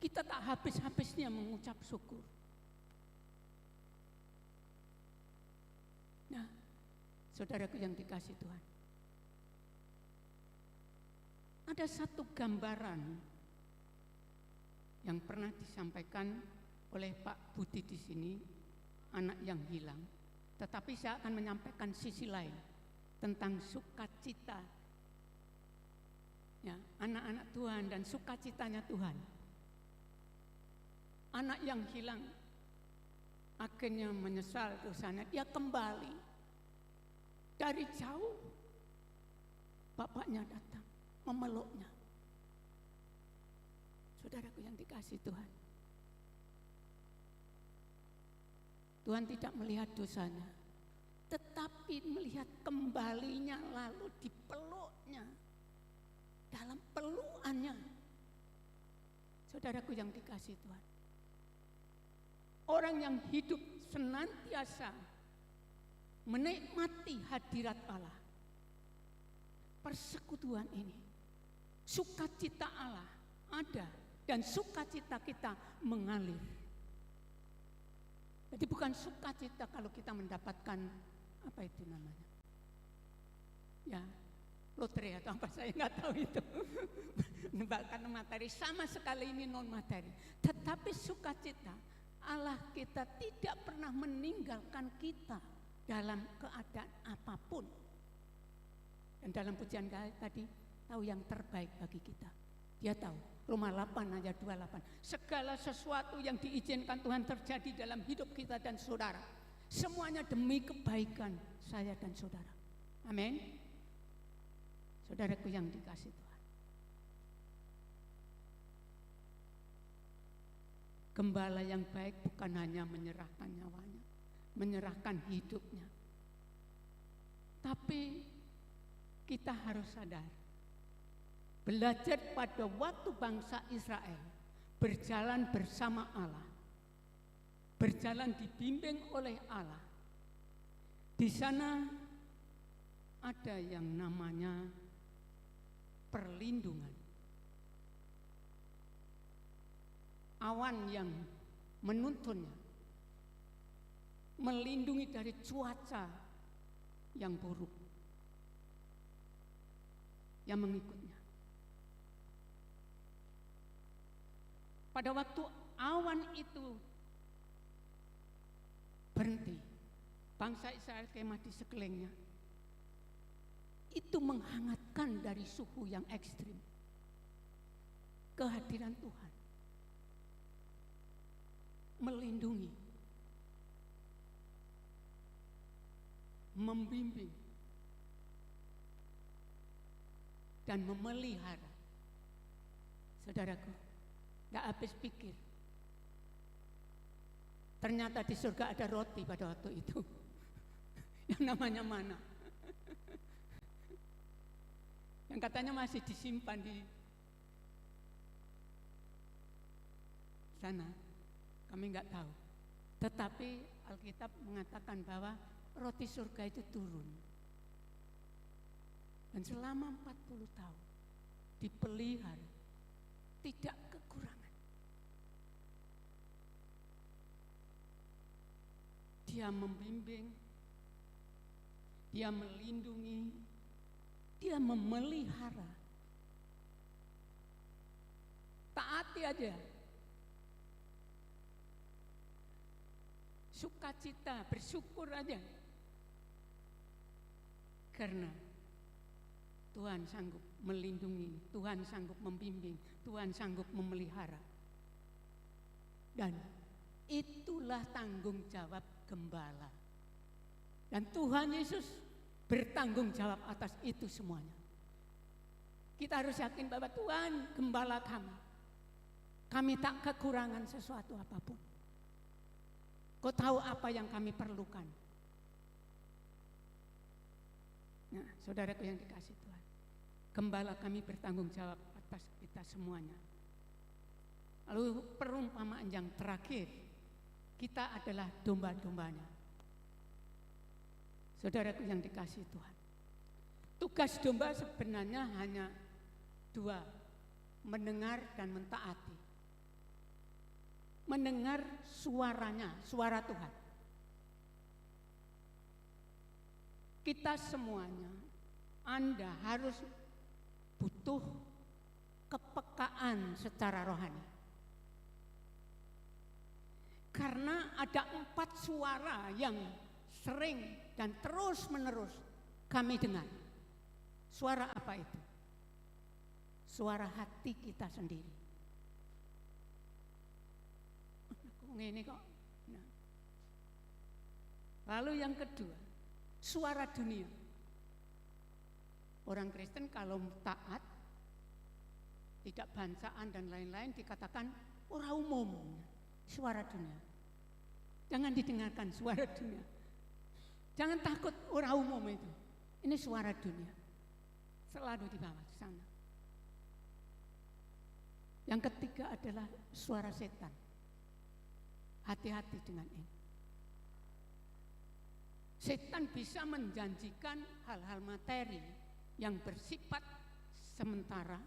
Kita tak habis-habisnya mengucap syukur. Nah, saudaraku yang dikasih Tuhan, ada satu gambaran yang pernah disampaikan oleh Pak Budi di sini, anak yang hilang. Tetapi saya akan menyampaikan sisi lain tentang sukacita, ya, anak-anak Tuhan dan sukacitanya Tuhan. Anak yang hilang akhirnya menyesal dosanya, dia kembali dari jauh. Bapaknya datang memeluknya. Saudaraku yang dikasih Tuhan, Tuhan tidak melihat dosanya, tetapi melihat kembalinya, lalu dipeluknya, dalam pelukannya. Saudaraku yang dikasih Tuhan, orang yang hidup senantiasa menikmati hadirat Allah, persekutuan ini, sukacita Allah ada dan sukacita kita mengalir. Jadi bukan sukacita kalau kita mendapatkan apa itu namanya, ya, lotre atau apa, saya nggak tahu itu. Menebalkan materi, sama sekali ini non materi. Tetapi sukacita Allah kita tidak pernah meninggalkan kita dalam keadaan apapun. Dan dalam pujian tadi, tahu yang terbaik bagi kita. Dia tahu, Roma 8 ayat 28. Segala sesuatu yang diizinkan Tuhan terjadi dalam hidup kita dan saudara, semuanya demi kebaikan saya dan saudara. Amin. Saudaraku yang dikasih Tuhan, gembala yang baik bukan hanya menyerahkan nyawanya, menyerahkan hidupnya, tapi kita harus sadar, belajar pada waktu bangsa Israel berjalan bersama Allah, berjalan dibimbing oleh Allah. Di sana ada yang namanya perlindungan. Awan yang menuntunnya, melindungi dari cuaca yang buruk yang mengikutnya. Pada waktu awan itu berhenti, bangsa Israel kemah di sekelilingnya, itu menghangatkan dari suhu yang ekstrim. Kehadiran Tuhan melindungi, membimbing, dan memelihara. Saudaraku, gak habis pikir, ternyata di surga ada roti pada waktu itu yang namanya mana, yang katanya masih disimpan di sana. Kami nggak tahu, tetapi Alkitab mengatakan bahwa roti surga itu turun, dan selama 40 tahun dipelihara, tidak kekurangan. Dia membimbing, dia melindungi, dia memelihara. Taati aja, sukacita, bersyukur aja, karena Tuhan sanggup melindungi, Tuhan sanggup membimbing, Tuhan sanggup memelihara. Dan itulah tanggung jawab gembala. Dan Tuhan Yesus bertanggung jawab atas itu semuanya. Kita harus yakin bahwa Tuhan gembala kami. Kami tak kekurangan sesuatu apapun. Kau tahu apa yang kami perlukan. Nah, saudaraku yang dikasih Tuhan, gembala kami bertanggung jawab atas kita semuanya. Lalu perumpamaan yang terakhir, kita adalah domba-dombanya. Saudaraku yang dikasihi Tuhan, tugas domba sebenarnya hanya dua, mendengar dan mentaati. Mendengar suaranya, suara Tuhan. Kita semuanya, Anda harus butuh kepekaan secara rohani. Karena ada 4 suara yang sering dan terus menerus kami dengar. Suara apa itu? Suara hati kita sendiri. Ini kok. Nah. Lalu yang kedua, suara dunia. Orang Kristen kalau taat, tidak bansaan dan lain-lain dikatakan orang umum, suara dunia. Jangan didengarkan suara dunia. Jangan takut orang umum itu. Ini suara dunia. Selalu dibawa ke sana. Yang ketiga adalah suara setan. Hati-hati dengan ini. Setan bisa menjanjikan hal-hal materi yang bersifat sementara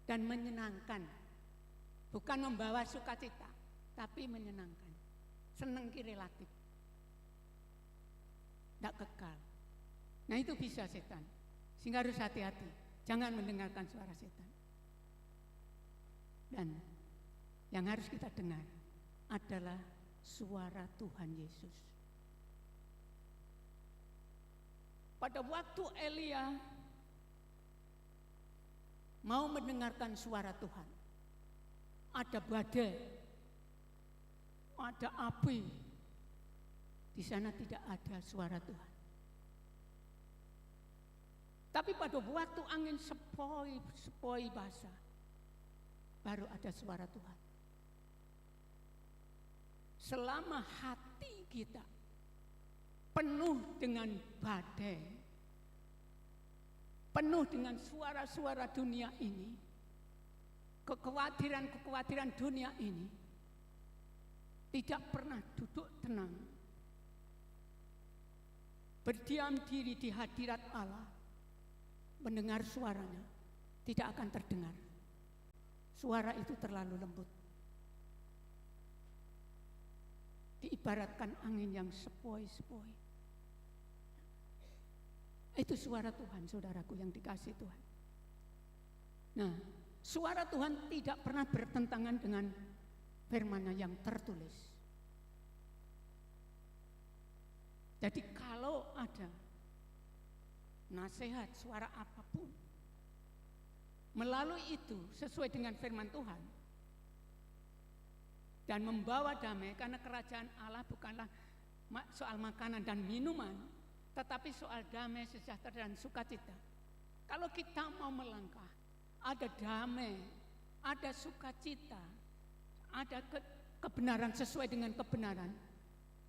dan menyenangkan. Bukan membawa sukacita, tapi menyenangkan. Senang relatif. Tidak kekal. Nah itu bisa setan. Sehingga harus hati-hati. Jangan mendengarkan suara setan. Dan yang harus kita dengar adalah suara Tuhan Yesus. Pada waktu Elia mau mendengarkan suara Tuhan, ada badai, ada api. Di sana tidak ada suara Tuhan. Tapi pada waktu angin sepoi basah, baru ada suara Tuhan. Selama hati kita penuh dengan badai, penuh dengan suara-suara dunia ini, kekhawatiran dunia ini, tidak pernah duduk tenang, berdiam diri di hadirat Allah, mendengar suaranya, tidak akan terdengar. Suara itu terlalu lembut. Diibaratkan angin yang sepoi-sepoi. Itu suara Tuhan, saudaraku yang dikasihi Tuhan. Nah, suara Tuhan tidak pernah bertentangan dengan firman-Nya yang tertulis. Jadi kalau ada nasihat, suara apapun, melalui itu sesuai dengan firman Tuhan, dan membawa damai, karena kerajaan Allah bukanlah soal makanan dan minuman, tetapi soal damai, sejahtera dan sukacita. Kalau kita mau melangkah, ada damai, ada sukacita, ada kebenaran sesuai dengan kebenaran.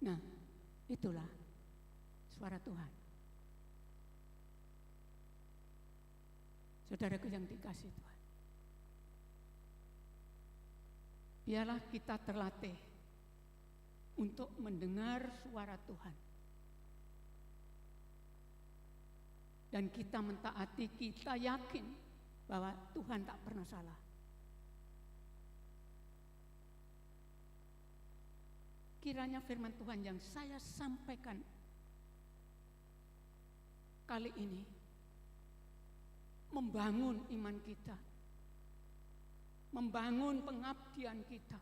Nah, itulah suara Tuhan. Saudaraku yang dikasihi Tuhan, biarlah kita terlatih untuk mendengar suara Tuhan. Dan kita mentaati, kita yakin bahwa Tuhan tak pernah salah. Kiranya firman Tuhan yang saya sampaikan kali ini membangun iman kita, membangun pengabdian kita,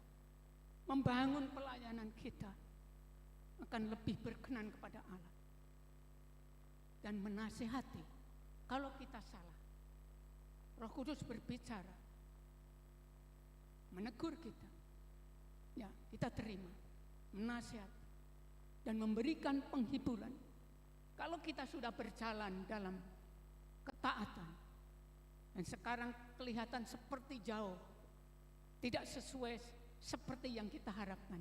membangun pelayanan kita akan lebih berkenan kepada Allah, dan menasihati kalau kita salah. Roh Kudus berbicara, menegur kita, ya kita terima, menasihati dan memberikan penghiburan. Kalau kita sudah berjalan dalam ketaatan dan sekarang kelihatan seperti jauh, tidak sesuai seperti yang kita harapkan,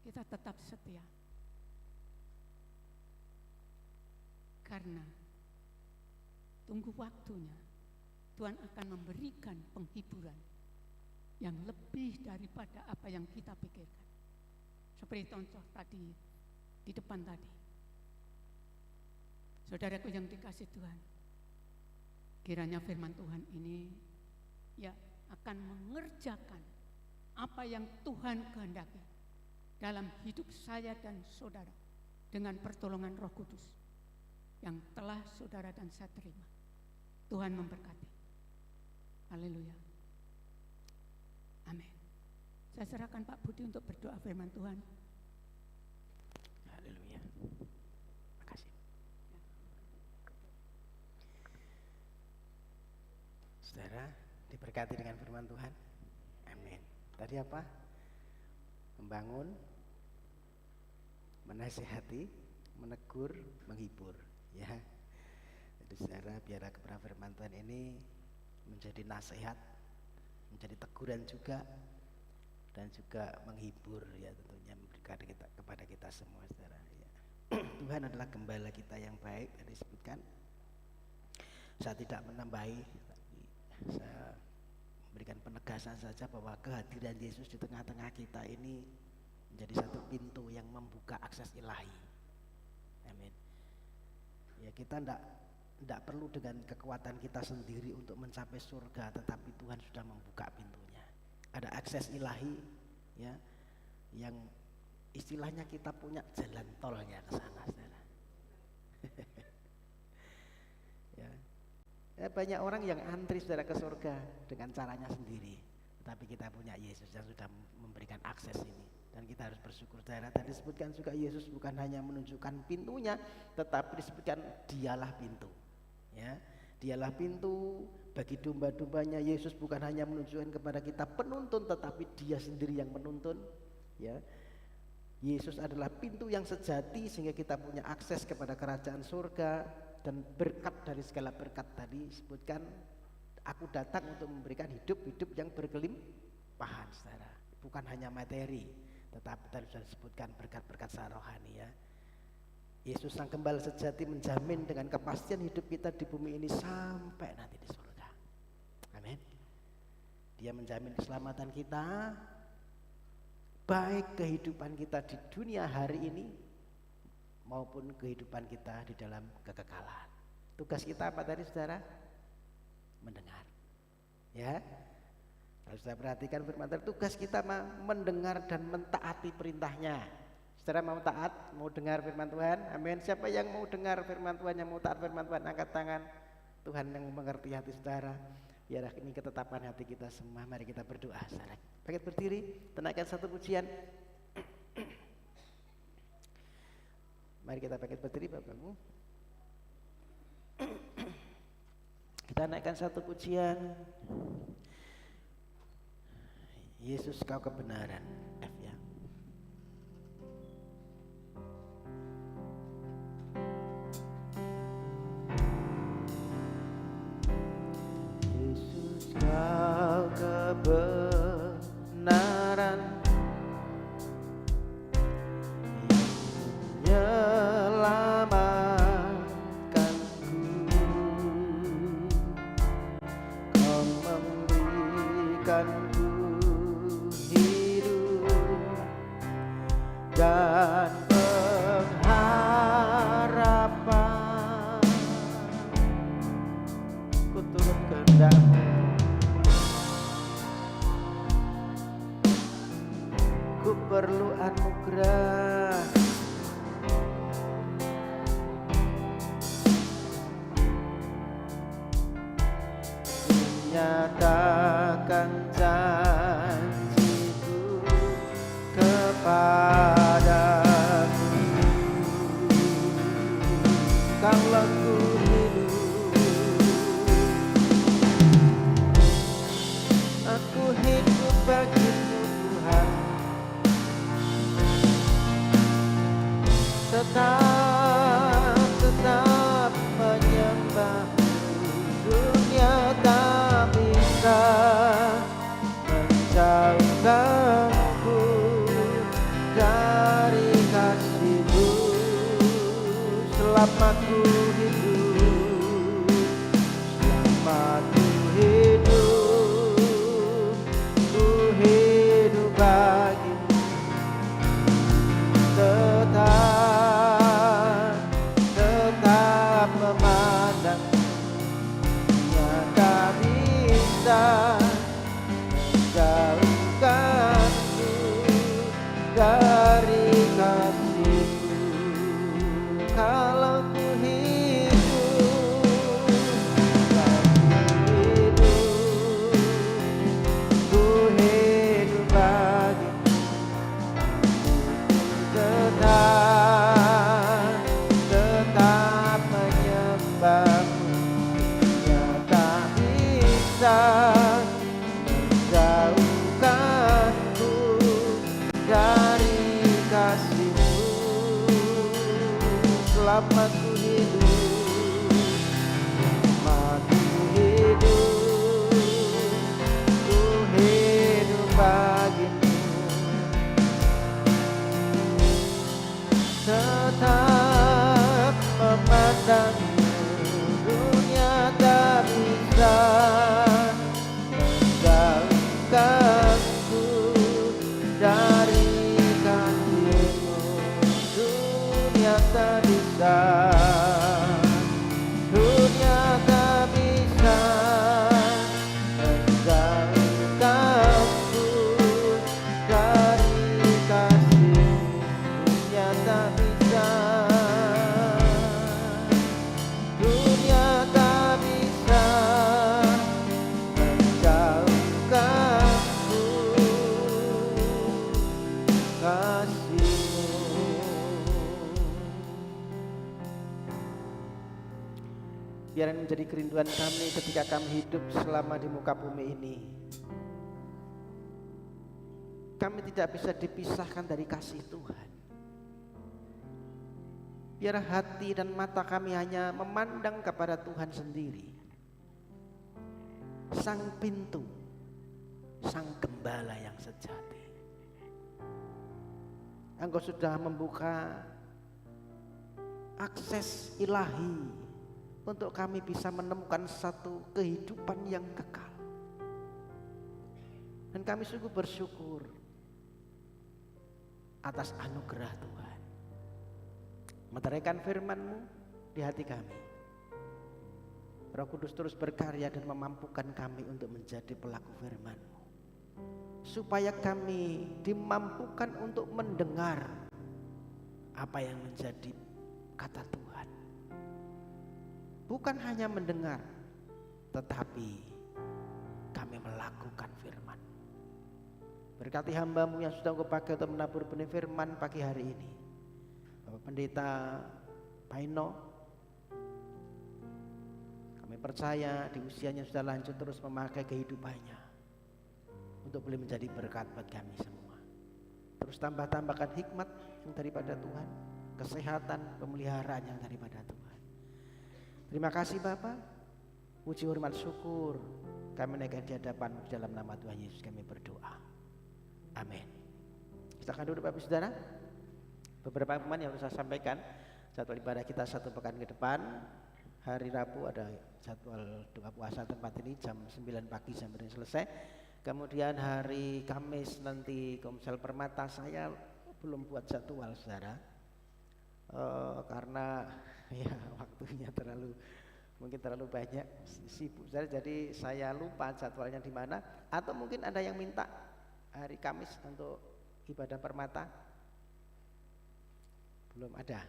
kita tetap setia. Karena tunggu waktunya Tuhan akan memberikan penghiburan yang lebih daripada apa yang kita pikirkan. Seperti contoh tadi, di depan tadi. Saudaraku yang dikasih Tuhan, kiranya firman Tuhan ini ya akan mengerjakan apa yang Tuhan kehendaki dalam hidup saya dan saudara dengan pertolongan Roh Kudus yang telah saudara dan saya terima. Tuhan memberkati. Haleluya. Amin. Saya serahkan Pak Budi untuk berdoa firman Tuhan. Haleluya. Makasih. Saudara, diberkati dengan firman Tuhan. Amin. Tadi apa? Membangun, menasihati, menegur, menghibur. Ya. Jadi saudara, biarlah kebenaran firman Tuhan ini menjadi nasihat, menjadi teguran juga, dan juga menghibur ya tentunya memberikan kepada kita semua saudara ya. Tuhan adalah gembala kita yang baik. Tadi disebutkan, saya tidak menambahi, tapi saya memberikan penegasan saja bahwa kehadiran Yesus di tengah-tengah kita ini menjadi satu pintu yang membuka akses ilahi. Amin. Ya, kita tidak perlu dengan kekuatan kita sendiri untuk mencapai surga, tetapi Tuhan sudah membuka pintunya. Ada akses ilahi ya, yang istilahnya kita punya jalan tolnya ke sana saudara. Ya, banyak orang yang antri saudara ke surga dengan caranya sendiri, tetapi kita punya Yesus yang sudah memberikan akses ini. Dan kita harus bersyukur saudara. Tadi disebutkan juga Yesus bukan hanya menunjukkan pintunya, tetapi disebutkan dialah pintu. Ya, dialah pintu bagi domba-dombanya. Yesus bukan hanya menunjukkan kepada kita penuntun, tetapi dia sendiri yang menuntun. Ya, Yesus adalah pintu yang sejati sehingga kita punya akses kepada kerajaan surga. Dan berkat dari segala berkat tadi disebutkan, aku datang untuk memberikan hidup yang berkelimpahan saudara. Bukan hanya materi, tetapi tadi sudah disebutkan berkat-berkat secara rohani ya. Yesus sang gembala sejati menjamin dengan kepastian hidup kita di bumi ini sampai nanti di surga. Amin. Dia menjamin keselamatan kita, baik kehidupan kita di dunia hari ini maupun kehidupan kita di dalam kekekalan. Tugas kita apa tadi saudara? Mendengar. Ya. Kalau sudah perhatikan firman Tuhan, tugas kita mendengar dan mentaati perintahnya. Saudara mau taat, mau dengar firman Tuhan? Amin. Siapa yang mau dengar firman Tuhan, yang mau taat firman Tuhan, angkat tangan. Tuhan yang mengerti hati saudara. Biarlah ini ketetapan hati kita semua. Mari kita berdoa saudara. Bangkit berdiri, tenangkan satu pujian. Mari kita bangkit berdiri Bapak-Ibu. Kita naikkan satu pujian. Yesus kau kebenaran. F ya. Yesus kau kebenaran, menyelamatkanku. Kau memberikanku dan pengharapan. Ku turut kehendak-Mu, ku perlu anugerah. Nyatakan janji-Ku kepadaku. Kalau ku hidup, aku hidup bagi-Mu Tuhan. Tetap menyembah-Mu. Dunia tak bisa menjauhkanku dari kasih-Mu. Selama ku hidup, selama ku kasih-Mu. Kalau ku hidup, ku hidup bagi-Mu. Tetap menyembah-Mu. Nyata bisa menjauhkanku dari kasih-Mu. Selama ku hidup, ku hidup bagi-Mu. Tetap memandang-Mu, dunia tak bisa menjauhkanku dari kasih-Mu. Dunia tak bisa, dunia tak bisa menjauhkanku dari kasih-Mu. Dunia tak bisa, dunia tak bisa menjauhkanku kasih-Mu. Biar ini menjadi kerinduan kami ketika kami hidup selama di muka bumi ini. Kami tidak bisa dipisahkan dari kasih Tuhan. Biar hati dan mata kami hanya memandang kepada Tuhan sendiri, Sang pintu, Sang gembala yang sejati. Engkau sudah membuka akses ilahi untuk kami bisa menemukan satu kehidupan yang kekal. Dan kami sungguh bersyukur atas anugerah Tuhan. Meteraikan firman-Mu di hati kami. Roh Kudus terus berkarya dan memampukan kami untuk menjadi pelaku firman-Mu. Supaya kami dimampukan untuk mendengar apa yang menjadi kata Tuhan. Bukan hanya mendengar, tetapi kami melakukan firman. Berkati hamba-Mu yang sudah Engkau pakai untuk menabur benih firman pagi hari ini. Bapak Pendeta Paino, kami percaya di usianya sudah lanjut terus memakai kehidupannya untuk boleh menjadi berkat buat kami semua. Terus tambahkan hikmat yang daripada Tuhan, kesehatan, pemeliharaan yang daripada Tuhan. Terima kasih Bapak, puji hormat syukur kami naikkan di hadapan-Mu dalam nama Tuhan Yesus kami berdoa. Amin. Kita akan duduk Bapak Saudara. Beberapa pengumuman yang harus saya sampaikan. Jadwal ibadah kita 1 pekan ke depan. Hari Rabu ada jadwal doa puasa tempat ini jam 9 pagi sampai selesai. Kemudian hari Kamis nanti Komsel Permata, saya belum buat jadwal Saudara. Karena ya waktunya mungkin terlalu banyak sibuk Saudara, jadi saya lupa jadwalnya di mana. Atau mungkin ada yang minta hari Kamis untuk ibadah Permata. Belum ada?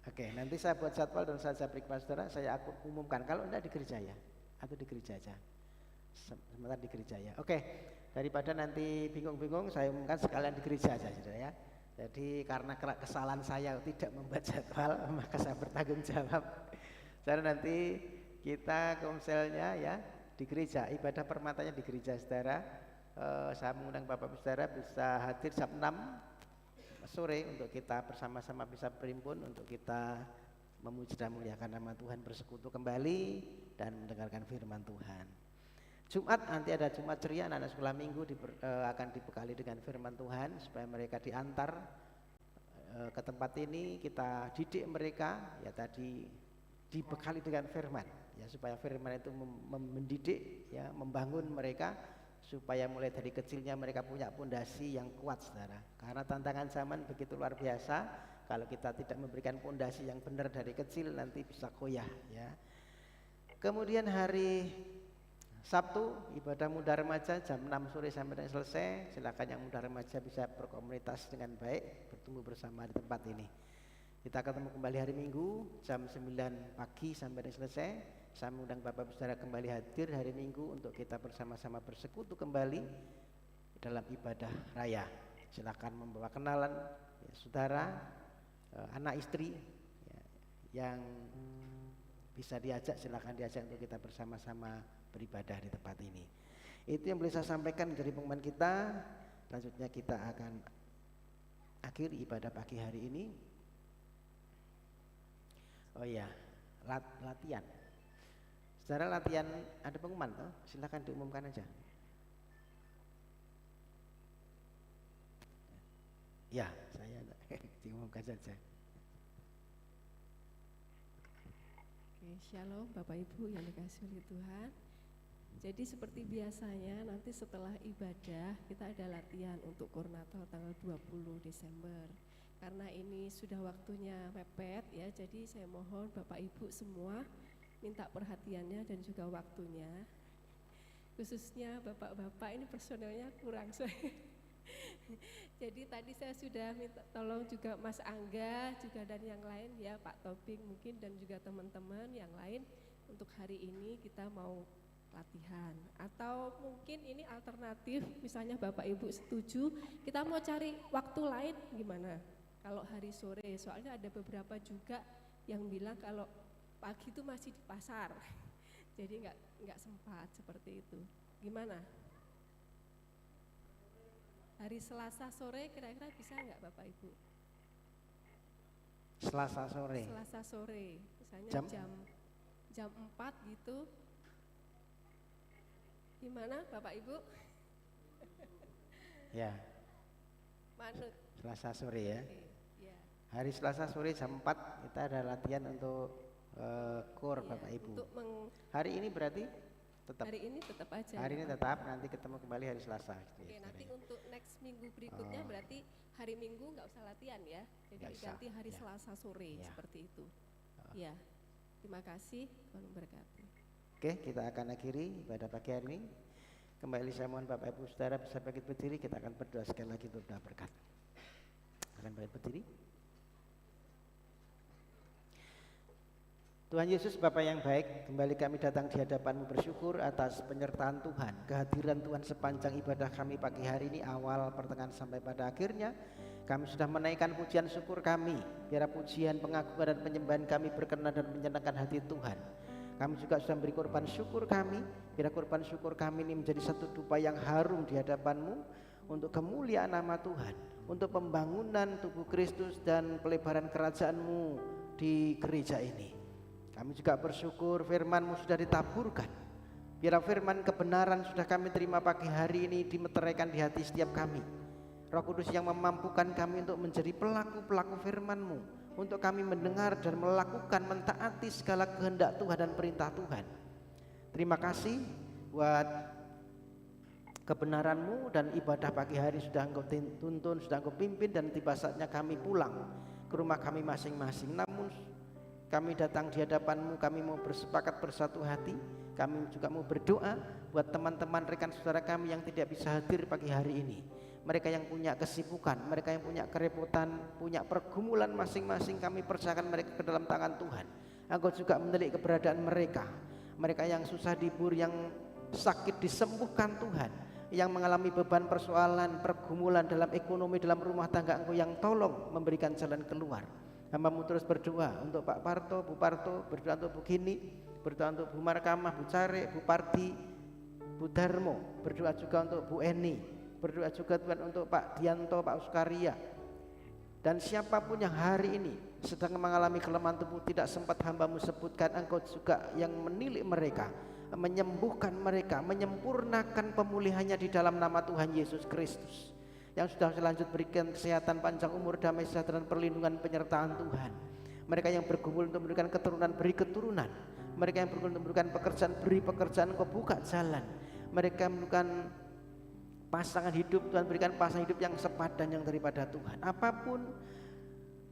Oke, nanti saya buat jadwal dan saya beri kepada Saudara, saya umumkan. Kalau enggak di gereja ya, atau di gereja aja. Sebentar di gereja ya. Oke, daripada nanti bingung-bingung, saya umumkan sekalian di gereja aja Saudara ya. Jadi karena kesalahan saya tidak membuat jadwal, maka saya bertanggung jawab. Saudara, nanti kita komselnya ya di gereja, ibadah permatanya di gereja Saudara. Saya mengundang Bapak Saudara bisa hadir jam 6 sore untuk kita bersama-sama bisa berimpun untuk kita memuji dan memuliakan nama Tuhan, bersekutu kembali dan mendengarkan firman Tuhan. Jumat nanti ada Jumat ceria, anak-anak sekolah minggu akan dibekali dengan firman Tuhan supaya mereka diantar ke tempat ini, kita didik mereka ya tadi dibekali dengan firman ya, supaya firman itu mendidik ya, membangun mereka supaya mulai dari kecilnya mereka punya pondasi yang kuat Saudara. Karena tantangan zaman begitu luar biasa, kalau kita tidak memberikan pondasi yang benar dari kecil nanti bisa goyah ya. Kemudian hari Sabtu ibadah muda remaja jam 6 sore sampai dengan selesai. Silakan yang muda remaja bisa berkomunitas dengan baik, bertumbuh bersama di tempat ini. Kita ketemu kembali hari Minggu jam 9 pagi sampai dengan selesai. Saya mengundang Bapak Saudara kembali hadir hari Minggu untuk kita bersama-sama bersekutu kembali dalam ibadah raya. Silakan membawa kenalan ya, saudara, anak istri ya, yang bisa diajak, silakan diajak untuk kita bersama-sama beribadah di tempat ini. Itu yang boleh saya sampaikan menjadi pengumuman kita. Selanjutnya kita akan akhiri ibadah pagi hari ini. Oh iya, latihan. Secara latihan ada pengumuman toh? Silakan diumumkan aja. Ya, saya diumumkan saja. Oke, Shalom Bapak Ibu yang dikasihi oleh Tuhan. Jadi seperti biasanya nanti setelah ibadah kita ada latihan untuk koordinator tanggal 20 Desember. Karena ini sudah waktunya mepet ya, jadi saya mohon Bapak Ibu semua minta perhatiannya dan juga waktunya. Khususnya bapak-bapak ini personelnya kurang saya. Jadi tadi saya sudah minta tolong juga Mas Angga juga dan yang lain ya, Pak Topik mungkin dan juga teman-teman yang lain untuk hari ini kita mau latihan. Atau mungkin ini alternatif, misalnya Bapak Ibu setuju, kita mau cari waktu lain gimana? Kalau hari sore, soalnya ada beberapa juga yang bilang kalau pagi itu masih di pasar, jadi nggak sempat seperti itu. Gimana? Hari Selasa sore kira-kira bisa nggak Bapak Ibu? Selasa sore. Selasa sore, misalnya jam 4 gitu. Gimana Bapak Ibu? Ya. Manut. Selasa sore ya. Oke, ya. Hari Selasa sore jam 4 kita ada latihan untuk KOR Iya, Bapak Ibu. Untuk Hari ini berarti tetap. hari ini tetap aja. Hari ini Bapak. tetap, nanti ketemu kembali hari Selasa. Oke, nanti untuk next minggu berikutnya berarti hari Minggu nggak usah latihan ya. Jadi Nggak usah, diganti hari ya. Selasa sore Ya. seperti itu. Ya. Terima kasih, Tuhan memberkati. Oke, kita akan akhiri ibadah pagi hari ini. Kembali saya mohon Bapak Ibu Saudara bisa bangkit berdiri, kita akan berdoa sekali lagi untuk doa berkat. Akan bangkit berdiri. Tuhan Yesus Bapa yang baik, kembali kami datang di hadapan-Mu bersyukur atas penyertaan Tuhan, kehadiran Tuhan sepanjang ibadah kami pagi hari ini, awal, pertengahan sampai pada akhirnya. Kami sudah menaikkan pujian syukur kami, biar pujian, pengagungan dan penyembahan kami berkenan dan menyenangkan hati Tuhan. Kami juga sudah memberi korban syukur kami, biar korban syukur kami ini menjadi satu dupa yang harum di hadapan-Mu untuk kemuliaan nama Tuhan, untuk pembangunan tubuh Kristus dan pelebaran kerajaan-Mu di gereja ini. Kami juga bersyukur firman-Mu sudah ditaburkan. Biar firman kebenaran sudah kami terima pagi hari ini dimeteraikan di hati setiap kami. Roh Kudus yang memampukan kami untuk menjadi pelaku-pelaku firman-Mu, untuk kami mendengar dan melakukan, mentaati segala kehendak Tuhan dan perintah Tuhan. Terima kasih buat kebenaran-Mu dan ibadah pagi hari sudah Engkau tuntun, sudah Engkau pimpin, dan tiba saatnya kami pulang ke rumah kami masing-masing. Namun kami datang di hadapan-Mu, kami mau bersepakat bersatu hati. Kami juga mau berdoa buat teman-teman rekan saudara kami yang tidak bisa hadir pagi hari ini. Mereka yang punya kesibukan, mereka yang punya kerepotan, punya pergumulan masing-masing, kami percayakan mereka ke dalam tangan Tuhan. Engkau juga menilik keberadaan mereka. Mereka yang susah dihibur, yang sakit disembuhkan Tuhan, yang mengalami beban persoalan, pergumulan dalam ekonomi, dalam rumah tangga, Engkau yang tolong memberikan jalan keluar. Hamba-Mu terus berdoa untuk Pak Parto, Bu Parto, berdoa untuk Bu Gini, berdoa untuk Bu Markamah, Bu Care, Bu Pardi, Bu Darmo, berdoa juga untuk Bu Eni, berdoa juga Tuhan untuk Pak Dianto, Pak Uskaria, dan siapapun yang hari ini sedang mengalami kelemahan tubuh tidak sempat hamba-Mu sebutkan, Engkau juga yang menilik mereka, menyembuhkan mereka, menyempurnakan pemulihannya di dalam nama Tuhan Yesus Kristus. Yang sudah selanjut berikan kesehatan, panjang umur, damai sejahtera, dan perlindungan penyertaan Tuhan. Mereka yang bergumul untuk memberikan keturunan, beri keturunan. Mereka yang bergumul untuk memberikan pekerjaan, beri pekerjaan, Engkau buka jalan. Mereka yang memberikan pasangan hidup, Tuhan berikan pasangan hidup yang sepadan yang daripada Tuhan. Apapun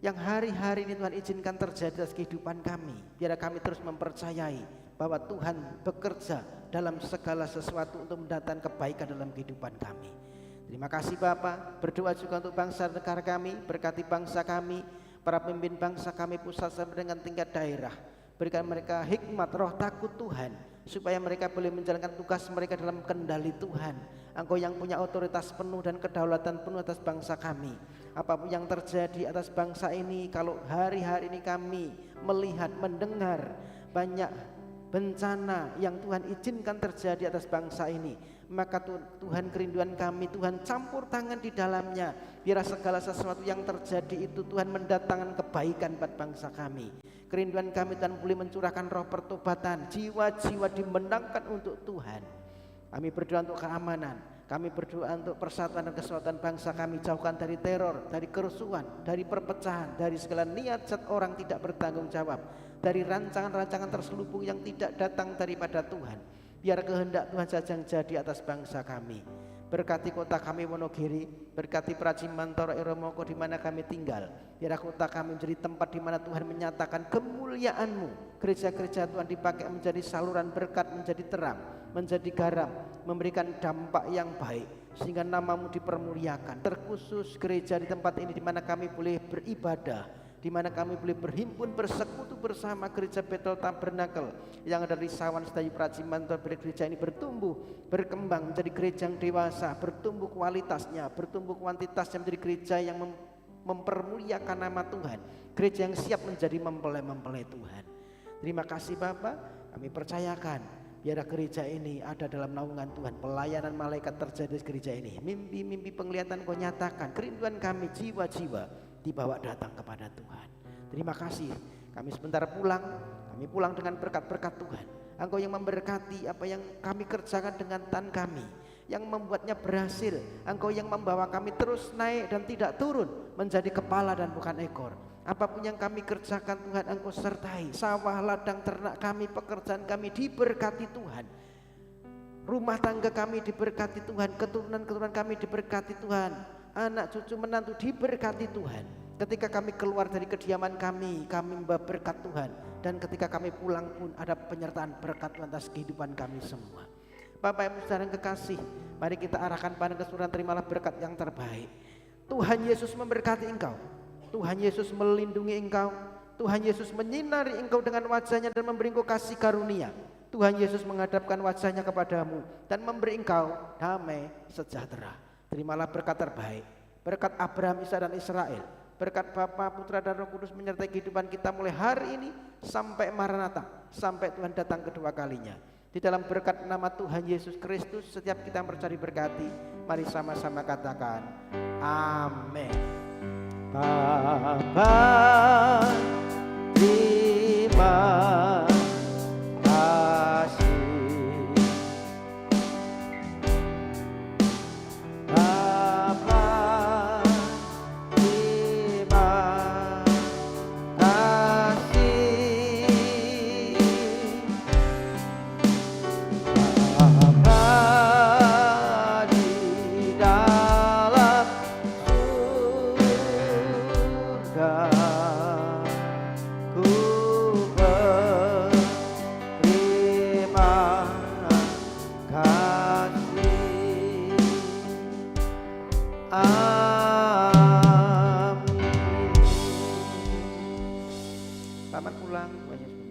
yang hari-hari ini Tuhan izinkan terjadi atas kehidupan kami, biar kami terus mempercayai bahwa Tuhan bekerja dalam segala sesuatu untuk mendatangkan kebaikan dalam kehidupan kami. Terima kasih Bapa. Berdoa juga untuk bangsa negara kami, berkati bangsa kami, para pemimpin bangsa kami pusat sampai dengan tingkat daerah. Berikan mereka hikmat roh takut Tuhan, supaya mereka boleh menjalankan tugas mereka dalam kendali Tuhan. Engkau yang punya otoritas penuh dan kedaulatan penuh atas bangsa kami. Apapun yang terjadi atas bangsa ini, kalau hari-hari ini kami melihat, mendengar banyak bencana yang Tuhan izinkan terjadi atas bangsa ini, maka Tuhan, kerinduan kami, Tuhan campur tangan di dalamnya. Biar segala sesuatu yang terjadi itu Tuhan mendatangkan kebaikan buat bangsa kami. Kerinduan kami Tuhan boleh mencurahkan roh pertobatan, jiwa-jiwa dimenangkan untuk Tuhan. Kami berdoa untuk keamanan, kami berdoa untuk persatuan dan kesatuan bangsa kami. Jauhkan dari teror, dari kerusuhan, dari perpecahan, dari segala niat zat orang tidak bertanggung jawab, dari rancangan-rancangan terselubung yang tidak datang daripada Tuhan. Biar kehendak Tuhan saja yang jadi atas bangsa kami. Berkati kota kami Wonogiri, berkati Praji Mantoro Eromoko di mana kami tinggal. Biar kota kami menjadi tempat di mana Tuhan menyatakan kemuliaan-Mu. Gereja-gereja Tuhan dipakai menjadi saluran berkat, menjadi terang, menjadi garam, memberikan dampak yang baik, sehingga nama-Mu dipermuliakan. Terkhusus gereja di tempat ini di mana kami boleh beribadah, di mana kami boleh berhimpun bersekutu bersama gereja Bethel Tabernakel yang ada di Sawan Sedayu Praji Mantoro. Biar gereja ini bertumbuh, berkembang menjadi gereja yang dewasa, bertumbuh kualitasnya, bertumbuh kuantitasnya, menjadi gereja yang mempermuliakan nama Tuhan, gereja yang siap menjadi mempelai-mempelai Tuhan. Terima kasih Bapa, kami percayakan biar gereja ini ada dalam naungan Tuhan. Pelayanan malaikat terjadi di gereja ini, mimpi-mimpi penglihatan Kau nyatakan. Kerinduan kami jiwa-jiwa dibawa datang kepada Tuhan. Terima kasih, kami sebentar pulang, kami pulang dengan berkat-berkat Tuhan. Engkau yang memberkati apa yang kami kerjakan dengan tangan kami, yang membuatnya berhasil. Engkau yang membawa kami terus naik dan tidak turun, menjadi kepala dan bukan ekor. Apapun yang kami kerjakan Tuhan, Engkau sertai. Sawah, ladang, ternak kami, pekerjaan kami diberkati Tuhan. Rumah tangga kami diberkati Tuhan, keturunan-keturunan kami diberkati Tuhan, anak cucu menantu diberkati Tuhan. Ketika kami keluar dari kediaman kami membawa berkat Tuhan. Dan ketika kami pulang pun ada penyertaan berkat Tuhan atas kehidupan kami semua. Bapak Ibu saudara yang kekasih, mari kita arahkan pandang keseluruhan, terimalah berkat yang terbaik. Tuhan Yesus memberkati engkau, Tuhan Yesus melindungi engkau, Tuhan Yesus menyinari engkau dengan wajahnya dan memberi engkau kasih karunia. Tuhan Yesus menghadapkan wajahnya kepadamu dan memberi engkau damai sejahtera. Terimalah berkat terbaik, berkat Abraham, Ishak dan Israel, berkat Bapa, Putra dan Roh Kudus menyertai kehidupan kita mulai hari ini sampai Maranatha, sampai Tuhan datang kedua kalinya. Di dalam berkat nama Tuhan Yesus Kristus, setiap kita yang percaya diberkati. Mari sama-sama katakan amin. Bapa, terima kasih. Selamat pulang, Tuhan Yesus.